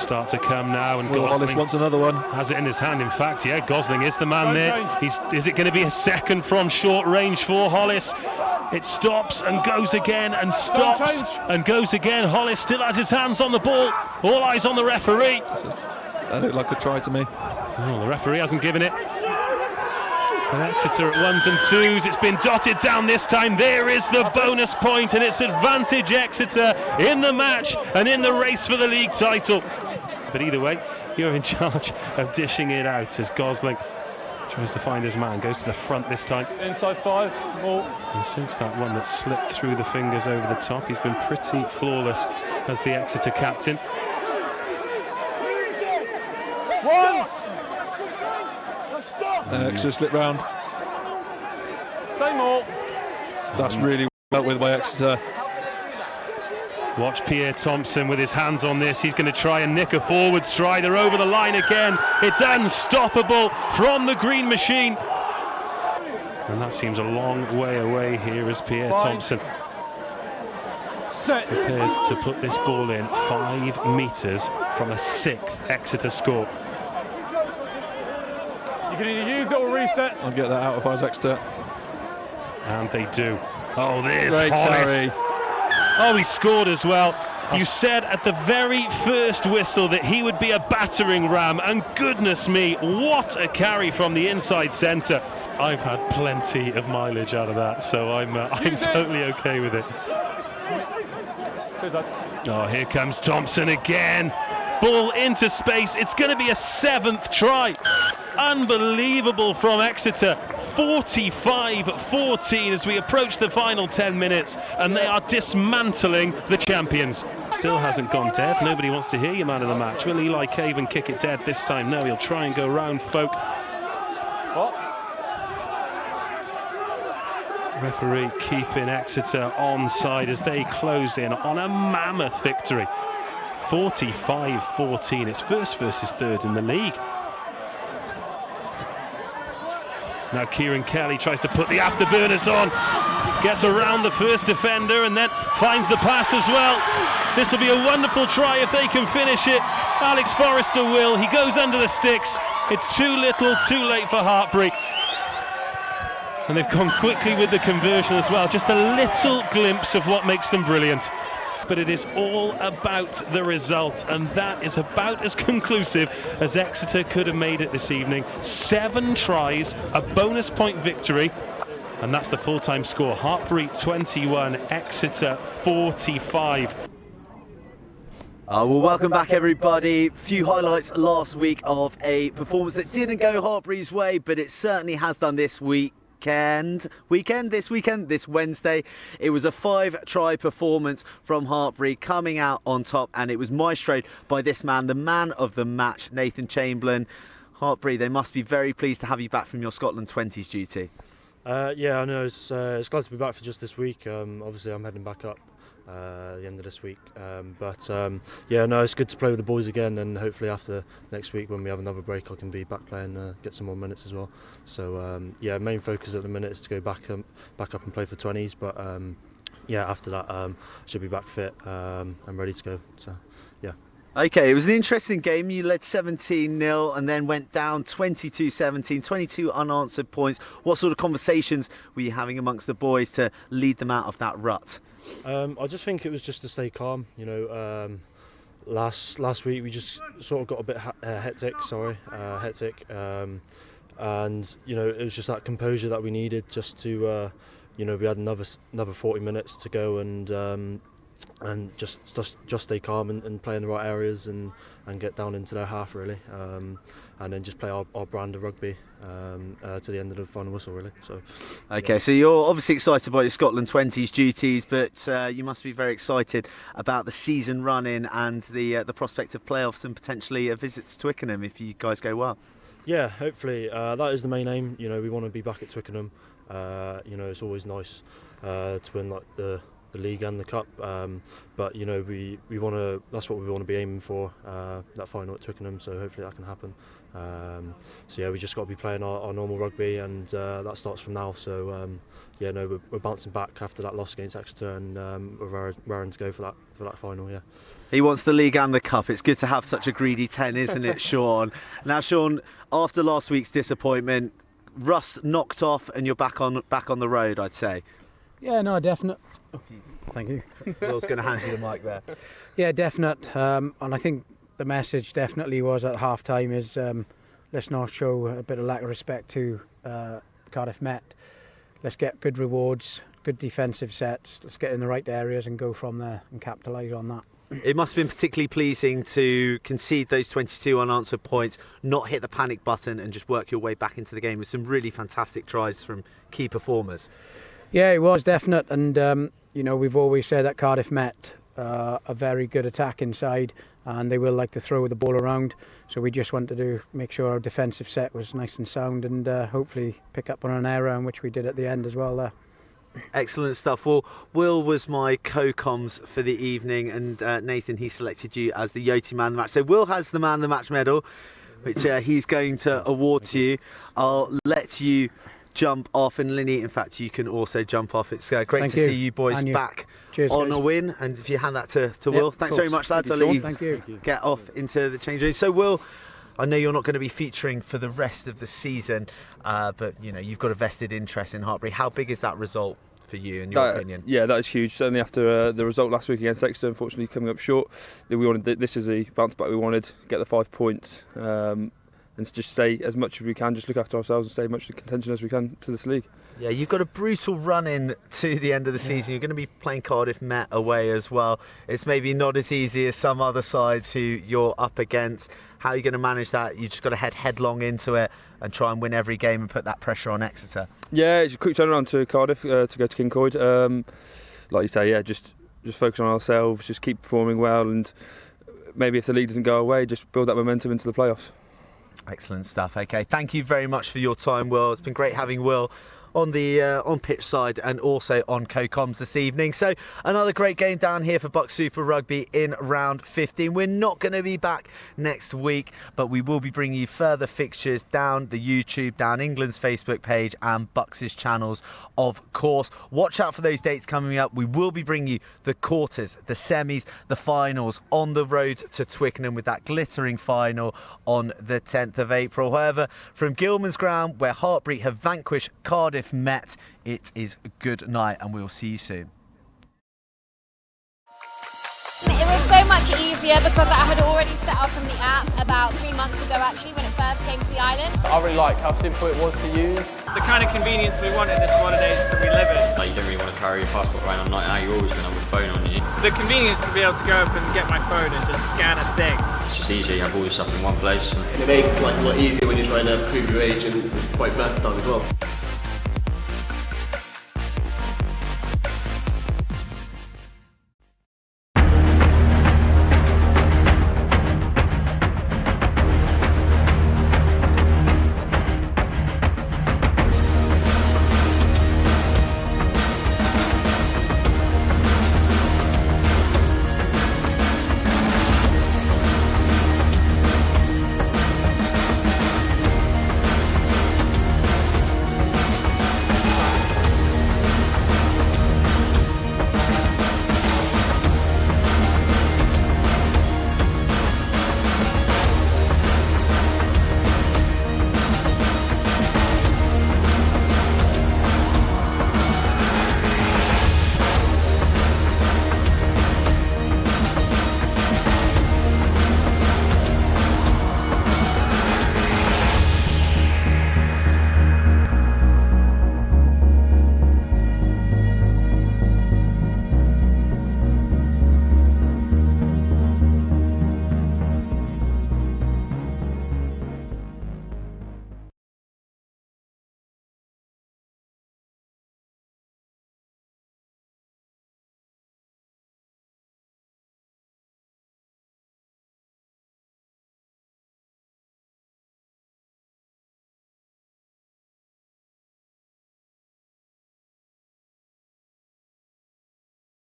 Start to come now, and Hollis wants another one. Has it in his hand. In fact, yeah, Gosling is the man there. Is it going to be a second from short range for Hollis? It stops and goes again, and stops and goes again. Hollis still has his hands on the ball. All eyes on the referee. That looked like a try to me. Oh, the referee hasn't given it. And Exeter at ones and twos. It's been dotted down this time. There is the bonus point, and it's advantage Exeter in the match and in the race for the league title. But either way, you're in charge of dishing it out as Gosling tries to find his man, goes to the front this time. Inside 5, more. And since that one that slipped through the fingers over the top, he's been pretty flawless as the Exeter captain. Exeter slip round. Say more. That's really well with by Exeter. Watch Pierre Thompson with his hands on this. He's going to try and nick a forward stride. They're over the line again. It's unstoppable from the green machine. And that seems a long way away here as Pierre Thompson prepares to put this ball in 5 metres from a 6th Exeter score. You can either use it or reset. I'll get that out if I was Exeter. And they do. Oh, there's Great Hollis. carry. Oh, he scored as well. You said at the very first whistle that he would be a battering ram, and goodness me, what a carry from the inside centre. I've had plenty of mileage out of that, so I'm totally okay with it. Oh, here comes Thompson again. Ball into space. It's going to be a 7th try. Unbelievable from Exeter. 45-14 as we approach the final 10 minutes, and they are dismantling the champions. Still hasn't gone dead. Nobody wants to hear your man of the match. Will Eli Caven kick it dead this time? No, he'll try and go round folk. What? Referee keeping Exeter onside as they close in on a mammoth victory. 45-14. It's first versus third in the league. Now Kieran Kelly tries to put the afterburners on, gets around the first defender and then finds the pass as well. This will be a wonderful try if they can finish it. Alex Forrester will. He goes under the sticks. It's too little, too late for Hartpury. And they've gone quickly with the conversion as well. Just a little glimpse of what makes them brilliant. But it is all about the result, and that is about as conclusive as Exeter could have made it this evening. 7 tries, a bonus point victory, and that's the full-time score. Hartpury 21, Exeter 45. Well, welcome back, everybody. Few highlights last week of a performance that didn't go Hartpury's way, but it certainly has done this this Wednesday. It was a 5-try performance from Hartpury coming out on top, and it was maestroed by this man, the man of the match, Nathan Chamberlain. Hartpury, they must be very pleased to have you back from your Scotland 20s duty. Yeah, I know. It's glad to be back for just this week. Obviously, I'm heading back up at the end of this week. Yeah, no, it's good to play with the boys again, and hopefully after next week when we have another break I can be back playing, get some more minutes as well. So yeah, main focus at the minute is to go back up and play for 20s, but after that, I should be back fit and ready to go. So, yeah. Okay, it was an interesting game. You led 17-0 and then went down 22-17, 22 unanswered points. What sort of conversations were you having amongst the boys to lead them out of that rut? I just think it was just to stay calm. You know, last week we just sort of got a bit hectic. And you know, it was just that composure that we needed just to, you know, we had another 40 minutes to go and just stay calm and play in the right areas and get down into their half really, and then just play our brand of rugby to the end of the final whistle really. So okay, so you're obviously excited by your Scotland 20s duties, but you must be very excited about the season running and the prospect of playoffs and potentially a visit to Twickenham if you guys go well. Yeah, hopefully that is the main aim. You know, we want to be back at Twickenham. You know, it's always nice to win like the league and the cup, but you know, we want to. That's what we want to be aiming for, that final at Twickenham. So hopefully that can happen. So yeah, we just got to be playing our normal rugby, and that starts from now. So yeah, no, we're bouncing back after that loss against Exeter, and we're raring to go for that final. Yeah. He wants the league and the cup. It's good to have such a greedy 10, isn't it, Sean? Now, Sean, after last week's disappointment, rust knocked off, and you're back on the road, I'd say. Yeah, no, definite. Oh, thank you. Will's going to hand you the mic there. Yeah, definite. And I think the message definitely was at half-time is let's not show a bit of lack of respect to Cardiff Met. Let's get good rewards, good defensive sets. Let's get in the right areas and go from there and capitalise on that. It must have been particularly pleasing to concede those 22 unanswered points, not hit the panic button and just work your way back into the game with some really fantastic tries from key performers. Yeah, it was definite, and you know, we've always said that Cardiff Met a very good attack inside, and they will like to throw the ball around, so we just wanted to make sure our defensive set was nice and sound and hopefully pick up on an error, and which we did at the end as well there. Excellent stuff. Well, Will was my co-coms for the evening, and Nathan, he selected you as the Yoti man of the match. So Will has the man of the match medal, which he's going to award to you. I'll let you jump off, and Linny, in fact, you can also jump off. It's great to see you boys back on a win, and if you hand that to Will. Thanks very much, lads. I'll let you get off into the change room. So Will, I know you're not going to be featuring for the rest of the season, but you know, you've got a vested interest in Hartpury. How big is that result for you, in your opinion? Yeah, that is huge. Certainly after the result last week against Exeter, unfortunately coming up short. We wanted this is a bounce back we wanted, get the 5 points, and just stay as much as we can, just look after ourselves and stay as much in contention as we can to this league. Yeah, you've got a brutal run in to the end of the season. You're going to be playing Cardiff Met away as well. It's maybe not as easy as some other sides who you're up against. How are you going to manage that? You just got to head headlong into it and try and win every game and put that pressure on Exeter. Yeah, it's a quick turnaround to Cardiff to go to Kincoid. Like you say, yeah, just focus on ourselves, just keep performing well, and maybe if the league doesn't go away, just build that momentum into the playoffs. Excellent stuff. Okay, thank you very much for your time, Will. It's been great having Will on the on pitch side and also on co-coms this evening. So another great game down here for BUCS Super Rugby in round 15. We're not going to be back next week, but we will be bringing you further fixtures down the YouTube, down England's Facebook page and BUCS's channels, of course. Watch out for those dates coming up. We will be bringing you the quarters, the semis, the finals on the road to Twickenham, with that glittering final on the 10th of April. However, from Gilman's Ground, where Hartpury have vanquished Cardiff Met, it is a good night, and we'll see you soon. It was so much easier because I had already set up on the app about 3 months ago, actually, when it first came to the island. I really like how simple it was to use. It's the kind of convenience we want in this modern age that we live in. Like, you don't really want to carry your passport around all night now, you're always going to have a phone on you. The convenience to be able to go up and get my phone and just scan a thing. It's just easier, you have all your stuff in one place. It makes life a lot easier when you're trying to prove your age and it's quite versatile as well.